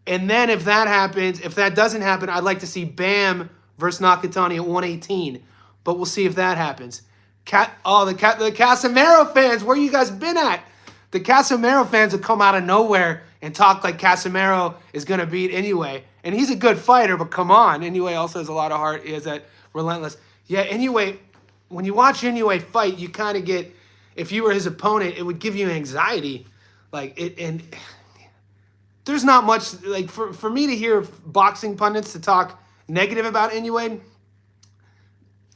And then if that doesn't happen, I'd like to see Bam versus Nakatani at 118. But we'll see if that happens. The Casemiro fans, where you guys been at? The Casemiro fans will come out of nowhere and talk like Casemiro is going to beat Inoue. And he's a good fighter, but come on. Inoue also has a lot of heart. He has that relentless. Yeah, Inoue, when you watch Inoue fight, you kind of get, if you were his opponent, it would give you anxiety. And there's not much, like, for me to hear boxing pundits to talk negative about Inoue.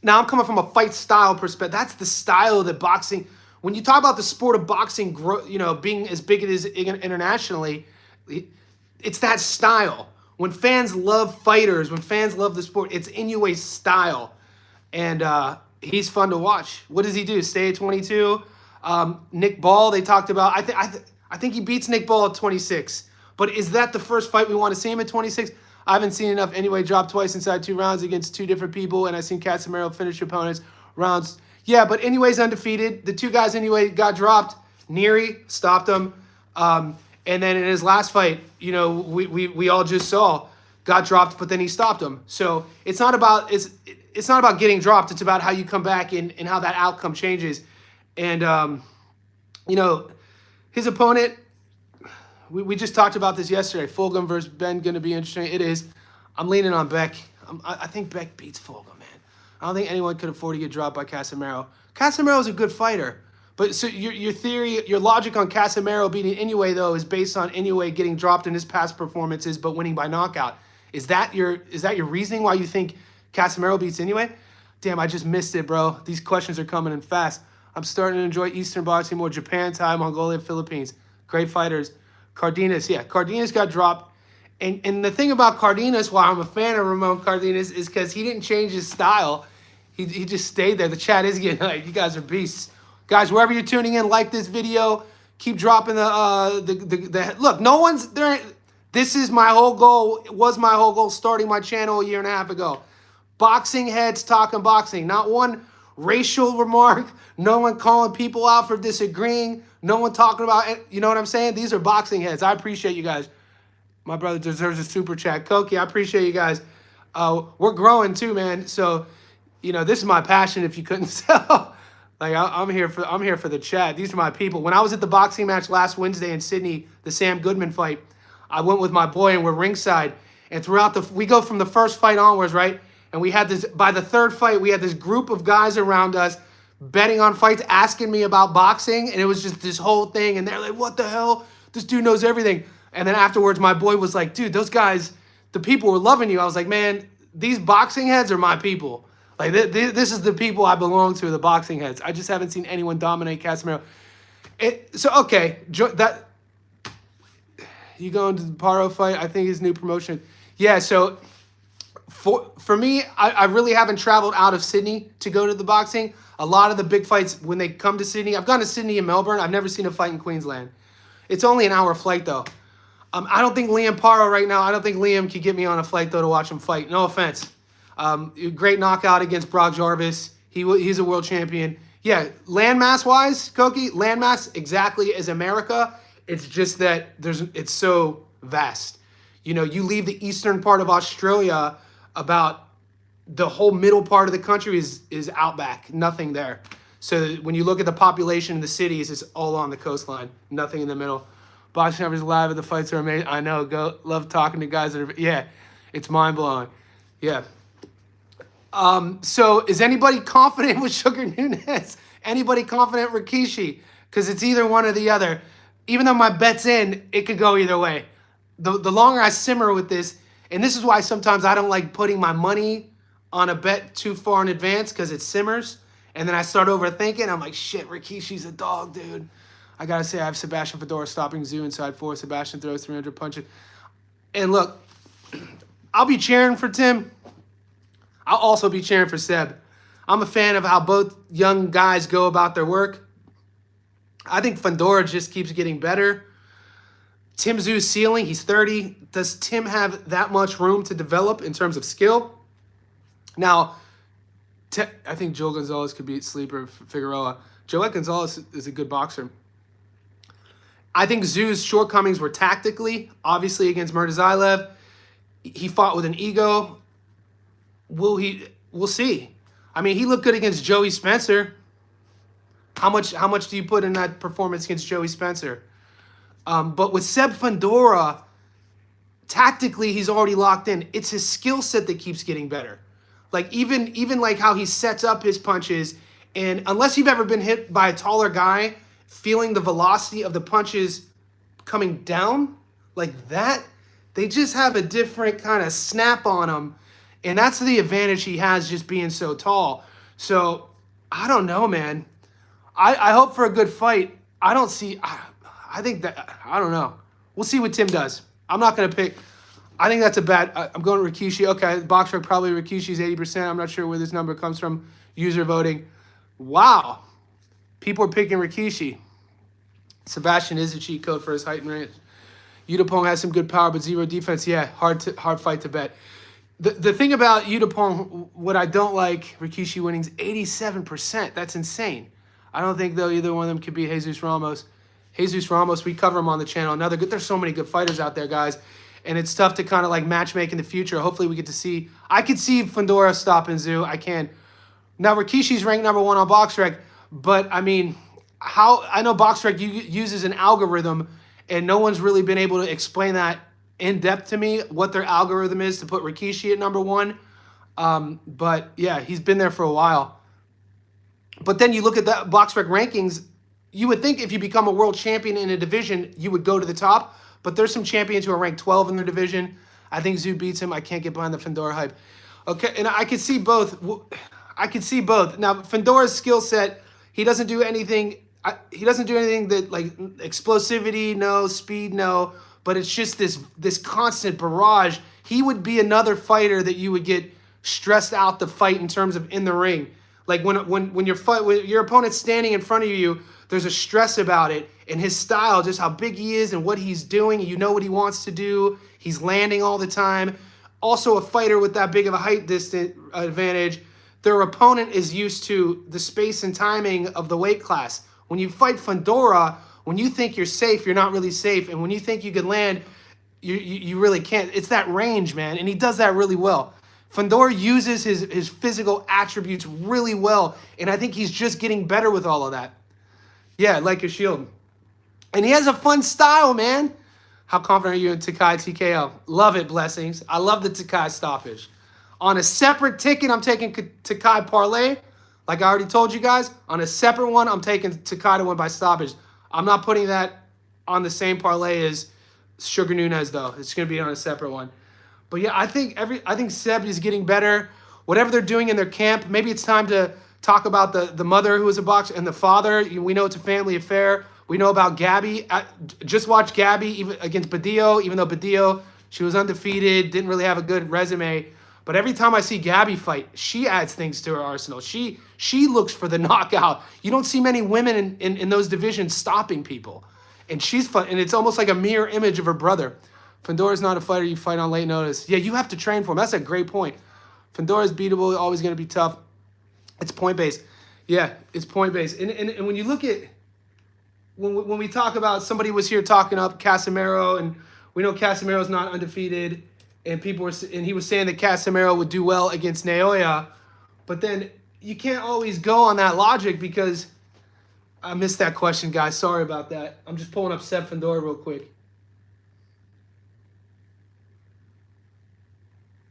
Now, I'm coming from a fight style perspective. That's the style that boxing, when you talk about the sport of boxing, being as big as it is internationally, it's that style. When fans love fighters, when fans love the sport, it's Inoue's style, and he's fun to watch. What does he do? Stay at 22. Nick Ball, they talked about. I think he beats Nick Ball at 26. But is that the first fight we want to see him at 26? I haven't seen enough. Anyway, drop twice inside 2 rounds against 2 different people, and I've seen Casemiro finish opponents rounds. Yeah, but Inoue's undefeated. The 2 guys Inoue got dropped. Neri stopped him. And then in his last fight, we all just saw, got dropped, but then he stopped him. So it's not about getting dropped. It's about how you come back and how that outcome changes. And his opponent, we just talked about this yesterday. Fulgham versus Ben going to be interesting. It is. I'm leaning on Beck. I think Beck beats Fulgham, man. I don't think anyone could afford to get dropped by Casemiro. Casemiro is a good fighter. But so your theory, your logic on Casemiro beating Inoue, though, is based on Inoue getting dropped in his past performances but winning by knockout. Is that your reasoning why you think Casemiro beats Inoue? Damn, I just missed it, bro. These questions are coming in fast. I'm starting to enjoy Eastern boxing more. Japan, Thai, Mongolia, Philippines. Great fighters. Cardenas, yeah. Cardenas got dropped. And the thing about Cardenas, why I'm a fan of Ramon Cardenas, is because he didn't change his style. He just stayed there. The chat is getting like, you guys are beasts. Guys, wherever you're tuning in, like this video. Keep dropping the look, no one's there. This is my whole goal. It was my whole goal starting my channel a year and a half ago. Boxing heads talking boxing. Not one racial remark. No one calling people out for disagreeing. No one talking about it. You know what I'm saying? These are boxing heads. I appreciate you guys. My brother deserves a super chat. Koki, I appreciate you guys. We're growing too, man. So, this is my passion if you couldn't tell. Like I'm here for the chat. These are my people. When I was at the boxing match last Wednesday in Sydney, the Sam Goodman fight, I went with my boy and we're ringside. And throughout we go from the first fight onwards, right? And we had this, by the third fight, we had this group of guys around us betting on fights, asking me about boxing. And it was just this whole thing. And they're like, what the hell? This dude knows everything. And then afterwards, my boy was like, dude, those guys, the people were loving you. I was like, man, these boxing heads are my people. Like, this is the people I belong to, the boxing heads. I just haven't seen anyone dominate Casemiro. Okay, you going to the Paro fight? I think his new promotion. Yeah, so for me, I really haven't traveled out of Sydney to go to the boxing. A lot of the big fights, when they come to Sydney, I've gone to Sydney and Melbourne. I've never seen a fight in Queensland. It's only an hour flight, though. I don't think Liam Paro right now, I don't think Liam can get me on a flight, though, to watch him fight. No offense. Great knockout against Brock Jarvis. He's a world champion. Yeah, landmass-wise, Koki, landmass exactly as America. It's just that it's so vast. You leave the eastern part of Australia, about the whole middle part of the country is outback. Nothing there. So when you look at the population in the cities, it's all on the coastline. Nothing in the middle. Boxing Numbers live at the fights are amazing. I know. Love talking to guys that are, yeah, it's mind-blowing. Yeah. So is anybody confident with Sugar Nunes? Anybody confident Rikishi? Because it's either one or the other. Even though my bet's in, it could go either way. The longer I simmer with this, and this is why sometimes I don't like putting my money on a bet too far in advance, because it simmers. And then I start overthinking. I'm like, shit, Rikishi's a dog, dude. I got to say, I have Sebastian Fedora stopping Zoo inside 4. Sebastian throws 300 punches. And look, I'll be cheering for Tim. I'll also be cheering for Seb. I'm a fan of how both young guys go about their work. I think Fedora just keeps getting better. Tim Zoo's ceiling, he's 30. Does Tim have that much room to develop in terms of skill? Now, I think Joel Gonzalez could beat Sleeper Figueroa. Joel Gonzalez is a good boxer. I think Zoo's shortcomings were tactically, obviously against Murtazaev. He fought with an ego. We'll see. I mean, he looked good against Joey Spencer. How much do you put in that performance against Joey Spencer? But with Seb Fedora, tactically, he's already locked in. It's his skill set that keeps getting better. Like, even like how he sets up his punches, and unless you've ever been hit by a taller guy, feeling the velocity of the punches coming down like that, they just have a different kind of snap on them. And that's the advantage he has just being so tall. So, I don't know, man. I hope for a good fight. I don't see. I think that I don't know. We'll see what Tim does. I'm not gonna pick. I think that's a bad. I'm going Rikishi. Okay, BoxRec probably Rikishi's 80%. I'm not sure where this number comes from. User voting. Wow, people are picking Rikishi. Sebastian is a cheat code for his height and range. Yuttapong has some good power, but zero defense. Yeah, hard fight to bet. The thing about Yuttapong, what I don't like, Rikishi winning is 87%. That's insane. I don't think, though, either one of them could be Jesus Ramos. Jesus Ramos, we cover him on the channel. Another good. There's so many good fighters out there, guys. And it's tough to kind of like matchmake in the future. Hopefully we get to see. I could see Fundora stopping Zoo. I can. Now, Rikishi's ranked #1 on BoxRec, but I mean, I know BoxRec uses an algorithm, and no one's really been able to explain that in depth to me, what their algorithm is to put Rikishi at #1. But yeah, he's been there for a while. But then you look at the BoxRec rankings, you would think if you become a world champion in a division, you would go to the top. But there's some champions who are ranked 12 in their division. I think Zoo beats him. I can't get behind the Fundora hype. Okay, and I could see both. I could see both. Now, Fundora's skill set, he doesn't do anything. He doesn't do anything that like explosivity, no, speed, no. But it's just this constant barrage. He would be another fighter that you would get stressed out to fight in terms of in the ring. Like when your opponent's standing in front of you, there's a stress about it, and his style, just how big he is and what he's doing. You know what he wants to do. He's landing all the time. Also, a fighter with that big of a height distance advantage, their opponent is used to the space and timing of the weight class. When you fight Fundora, when you think you're safe, you're not really safe, and when you think you can land, you really can't. It's that range, man, and he does that really well. Fundora uses his physical attributes really well, and I think he's just getting better with all of that. Yeah, like a shield. And he has a fun style, man. How confident are you in Takei TKO? Love it, blessings. I love the Takei stoppage. On a separate ticket, I'm taking Takei parlay. Like I already told you guys, on a separate one, I'm taking Takei to win by stoppage. I'm not putting that on the same parlay as Sugar Nunez, though. It's going to be on a separate one. But yeah, I think Seb is getting better. Whatever they're doing in their camp, maybe it's time to talk about the mother who was a boxer and the father. We know it's a family affair. We know about Gabby. Just watch Gabby even against Badillo, even though Badillo, she was undefeated, didn't really have a good resume. But every time I see Gabby fight, she adds things to her arsenal. She looks for the knockout. You don't see many women in those divisions stopping people. And she's fun, and it's almost like a mirror image of her brother. Fundora's not a fighter you fight on late notice. Yeah, you have to train for him. That's a great point. Fundora's beatable, always going to be tough. It's point-based. Yeah, it's point-based. And when you look at, when we talk about, somebody was here talking up Casemiro, and we know Casemiro's not undefeated, and he was saying that Casemiro would do well against Naoya, but then you can't always go on that logic because I missed that question, guys. Sorry about that. I'm just pulling up Seb Fundora real quick.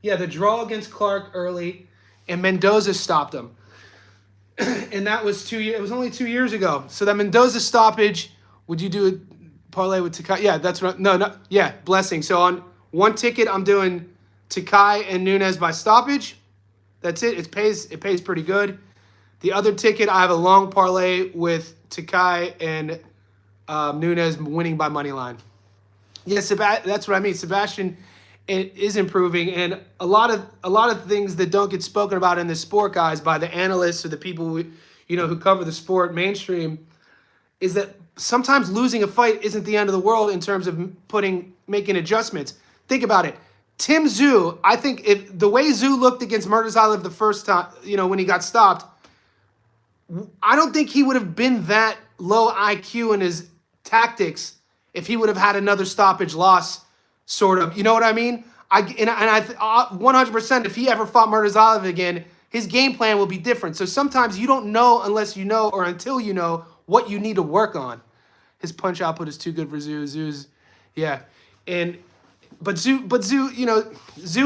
Yeah, the draw against Clark early, and Mendoza stopped him. And that was 2 years. It was only 2 years ago. So that Mendoza stoppage, would you do a parlay with Takei? Yeah, that's right. No. Yeah, blessing. So on one ticket, I'm doing Takei and Nunez by stoppage. That's it. It pays pretty good. The other ticket, I have a long parlay with Takei and Nunez winning by money line. Yeah, that's what I mean. Sebastian is improving, and a lot of things that don't get spoken about in this sport, guys, by the analysts or the people who cover the sport mainstream, is that sometimes losing a fight isn't the end of the world in terms of making adjustments. Think about it. Tim Tszyu, I think if the way Tszyu looked against Murtazaev the first time, when he got stopped, I don't think he would have been that low IQ in his tactics if he would have had another stoppage loss. Sort of, you know what I mean? I 100%. If he ever fought Murtazaev again, his game plan will be different. So sometimes you don't know unless you know or until you know what you need to work on. His punch output is too good for Tszyu. Tszyu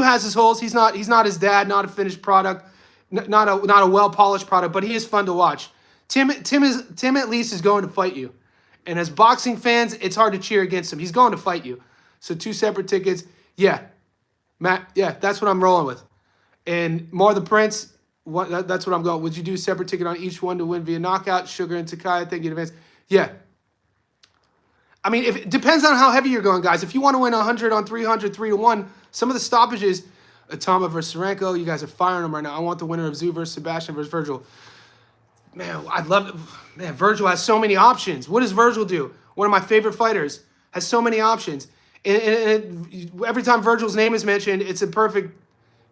has his holes. He's not his dad. Not a finished product. Not a well polished product. But he is fun to watch. Tim at least is going to fight you. And as boxing fans, it's hard to cheer against him. He's going to fight you. So 2 separate tickets. Yeah, Matt, yeah, that's what I'm rolling with. And Mar the Prince, That's what I'm going. Would you do a separate ticket on each one to win via knockout? Sugar and Takei, thank you in advance. Yeah. I mean, if it depends on how heavy you're going, guys. If you want to win 100 on 300, 3-1, some of the stoppages, Atama versus Serenko, you guys are firing them right now. I want the winner of Zoo versus Sebastian versus Virgil. Man, I'd love it. Man, Virgil has so many options. What does Virgil do? One of my favorite fighters has so many options. And every time Virgil's name is mentioned, it's a perfect.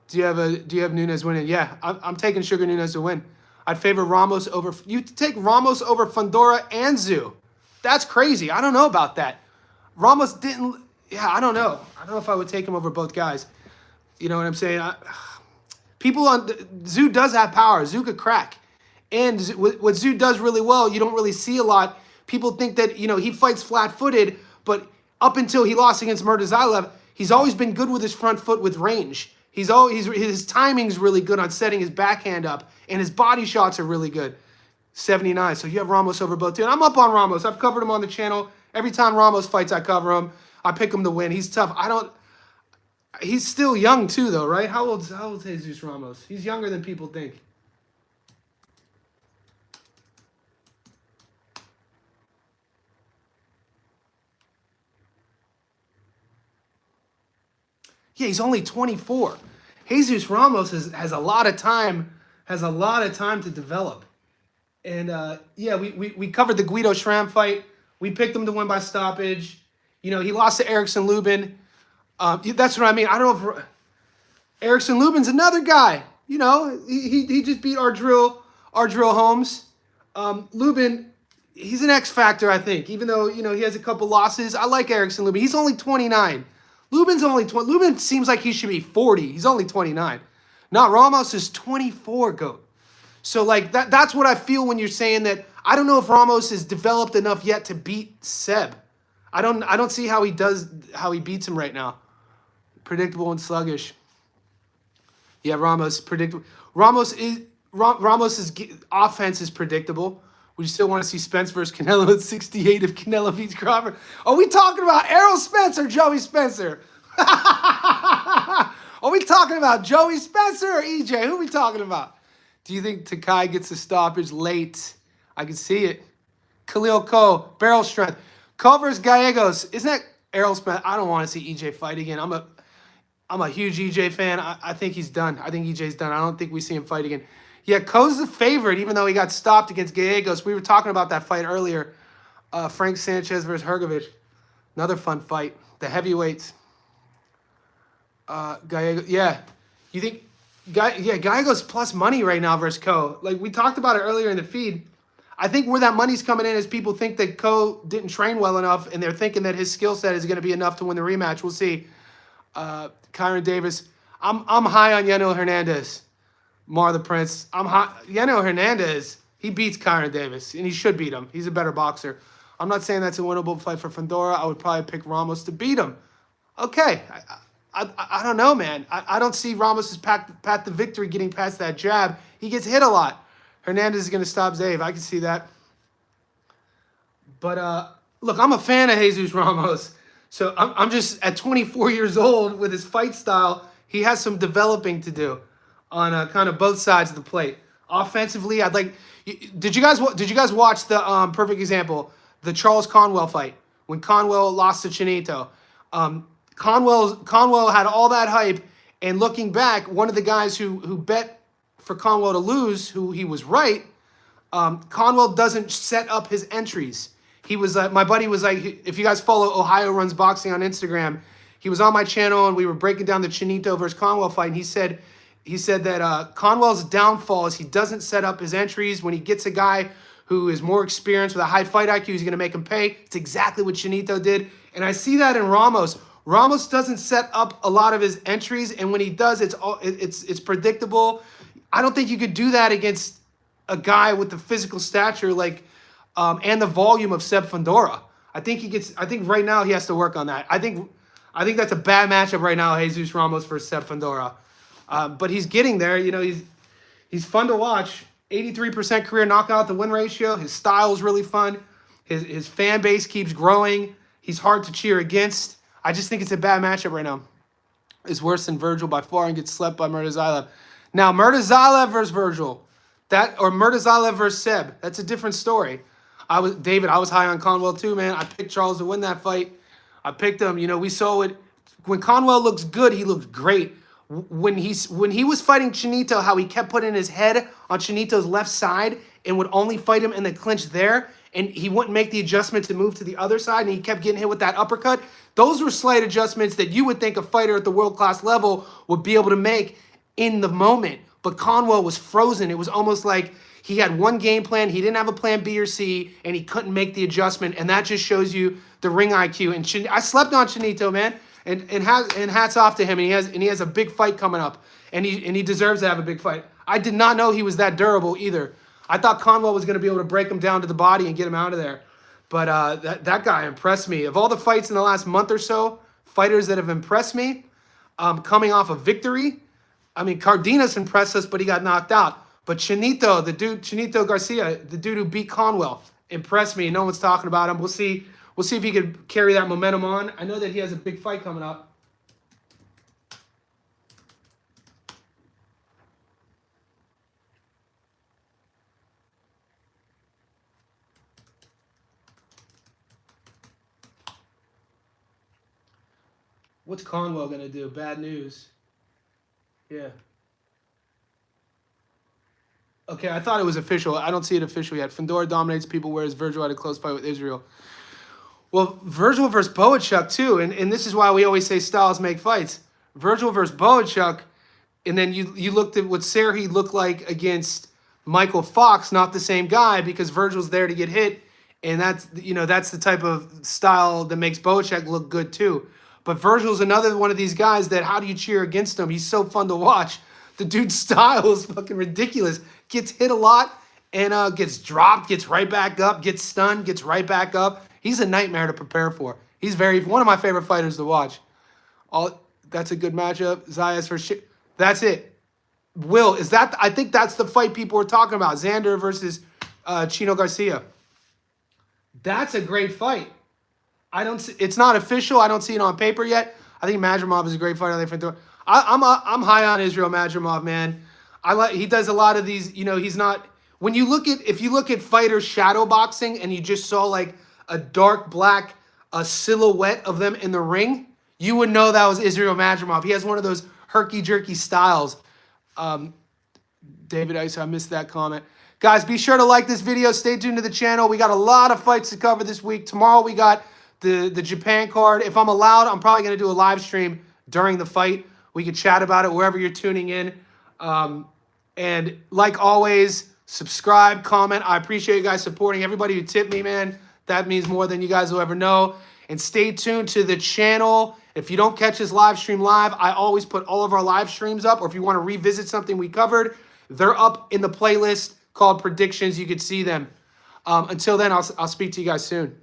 Do you have Nunes winning? Yeah, I'm taking Sugar Nunes to win. I'd favor Ramos over. You take Ramos over Fundora and Zoo. That's crazy. I don't know about that. Ramos didn't. Yeah, I don't know. I don't know if I would take him over both guys. You know what I'm saying? People on Zoo does have power. Zoo could crack. And what Zoo does really well, you don't really see a lot. People think that, he fights flat-footed, but up until he lost against Murtazaev, he's always been good with his front foot with range. His timing's really good on setting his backhand up, and his body shots are really good. 79. So you have Ramos over both two. And I'm up on Ramos. I've covered him on the channel. Every time Ramos fights, I cover him. I pick him to win. He's tough. He's still young too, though, right? How old's Jesus Ramos? He's younger than people think. Yeah, he's only 24. Jesus Ramos has a lot of time, to develop. And yeah, we covered the Guido Schramm fight. We picked him to win by stoppage. He lost to Erickson Lubin. That's what I mean. I don't know if Erickson Lubin's another guy. He just beat Ardrill Holmes. Lubin, he's an X factor, I think. Even though he has a couple losses, I like Erickson Lubin. He's only 29. Lubin's only 20. Lubin seems like he should be 40. He's only 29. Not Ramos is 24, GOAT. So like that's what I feel when you're saying that. I don't know if Ramos is developed enough yet to beat Seb. I don't see how he beats him right now. Predictable and sluggish. Yeah, Ramos predictable. Ramos's offense is predictable. We still want to see Spence versus Canelo at 68 if Canelo beats Crawford. Are we talking about Errol Spence or Joey Spencer? Are we talking about Joey Spencer or EJ? Who are we talking about? Do you think Takei gets a stoppage late? I can see it. Khalil Ko, barrel strength. Ko versus Gallegos. Isn't that Errol Spence? I don't want to see EJ fight again. I'm a huge EJ fan. I think he's done. I think EJ's done. I don't think we see him fight again. Yeah, Ko's the favorite, even though he got stopped against Gallegos. We were talking about that fight earlier. Frank Sanchez versus Hrgovic. Another fun fight. The heavyweights. Gallegos. Yeah. You think... Gallegos plus money right now versus Ko. Like, we talked about it earlier in the feed. I think where that money's coming in is people think that Ko didn't train well enough, and they're thinking that his skill set is going to be enough to win the rematch. We'll see. Kyron Davis. I'm high on Yano Hernandez. Mar the Prince. I'm hot. Yano Hernandez, he beats Kyron Davis, and he should beat him. He's a better boxer. I'm not saying that's a winnable fight for Fundora. I would probably pick Ramos to beat him. Okay. I don't know, man. I don't see Ramos' path to victory getting past that jab. He gets hit a lot. Hernandez is going to stop Zave. I can see that. But, look, I'm a fan of Jesus Ramos. So I'm just, at 24 years old, with his fight style, he has some developing to do on kind of both sides of the plate. Offensively, I'd like. Did you guys watch the perfect example, the Charles Conwell fight when Conwell lost to Chinito? Conwell had all that hype, and looking back, one of the guys who bet for Conwell to lose, who he was right, Conwell doesn't set up his entries. He was my buddy was like, if you guys follow Ohio Runs Boxing on Instagram, he was on my channel and we were breaking down the Chinito versus Conwell fight, and he said that Conwell's downfall is he doesn't set up his entries. When he gets a guy who is more experienced with a high fight IQ, he's going to make him pay. It's exactly what Chinito did, and I see that in Ramos. Ramos doesn't set up a lot of his entries, and when he does, it's predictable. I don't think you could do that against a guy with the physical stature like and the volume of Seb Fundora. I think right now he has to work on that. I think that's a bad matchup right now, Jesus Ramos versus Seb Fundora. But he's getting there. He's fun to watch. 83% career knockout to win ratio. His style is really fun. His fan base keeps growing. He's hard to cheer against. I just think it's a bad matchup right now. It's worse than Virgil by far and gets slept by Murtazaev. Now, Murtazawa versus Virgil, or Murtazawa versus Seb, that's a different story. I was high on Conwell too, man. I picked Charles to win that fight. I picked him. You know, we saw it when Conwell looks good. He looks great. When he was fighting Chinito, how he kept putting his head on Chinito's left side and would only fight him in the clinch there, and he wouldn't make the adjustment to move to the other side, and he kept getting hit with that uppercut. Those were slight adjustments that you would think a fighter at the world-class level would be able to make in the moment. But Conwell was frozen. It was almost like he had one game plan. He didn't have a plan B or C, and he couldn't make the adjustment. And that just shows you the ring IQ. And I slept on Chinito, man. And hats off to him. And he has a big fight coming up. And he deserves to have a big fight. I did not know he was that durable either. I thought Conwell was going to be able to break him down to the body and get him out of there. But that guy impressed me. Of all the fights in the last month or so, fighters that have impressed me, coming off a victory, I mean, Cardenas impressed us, but he got knocked out. But Chinito Garcia, the dude who beat Conwell, impressed me. No one's talking about him. We'll see if he could carry that momentum on. I know that he has a big fight coming up. What's Conwell going to do? Bad news. Yeah. Okay, I thought it was official. I don't see it official yet. Fedor dominates people, whereas Virgil had a close fight with Israel. Well, Virgil versus Boachuk, too. And this is why we always say styles make fights. Virgil versus Boachuk. And then you looked at what Serhi looked like against Michael Fox, not the same guy, because Virgil's there to get hit. And that's the type of style that makes Boachuk look good, too. But Virgil's another one of these guys that, how do you cheer against him? He's so fun to watch. The dude's style is fucking ridiculous. Gets hit a lot and gets dropped, gets right back up, gets stunned, gets right back up. He's a nightmare to prepare for. He's one of my favorite fighters to watch. That's a good matchup. Zayas for shit. That's it. Will, I think that's the fight people were talking about. Xander versus Chino Garcia. That's a great fight. It's not official. I don't see it on paper yet. I think Madrimov is a great fighter. I'm high on Israel Madrimov, man. He does a lot of these. You know, he's not. If you look at fighters shadow boxing and you just saw like a dark black silhouette of them in the ring, you would know that was Israel Madrimov. He has one of those herky jerky styles. David Ice, I missed that comment. Guys, be sure to like this video. Stay tuned to the channel. We got a lot of fights to cover this week. Tomorrow we got the Japan card. If I'm allowed, I'm probably going to do a live stream during the fight. We could chat about it wherever you're tuning in. And like always, subscribe, comment. I appreciate you guys supporting. Everybody who tipped me, man, that means more than you guys will ever know. And stay tuned to the channel. If you don't catch this live stream live, I always put all of our live streams up. Or if you want to revisit something we covered, they're up in the playlist called Predictions. You could see them. Until then, I'll speak to you guys soon.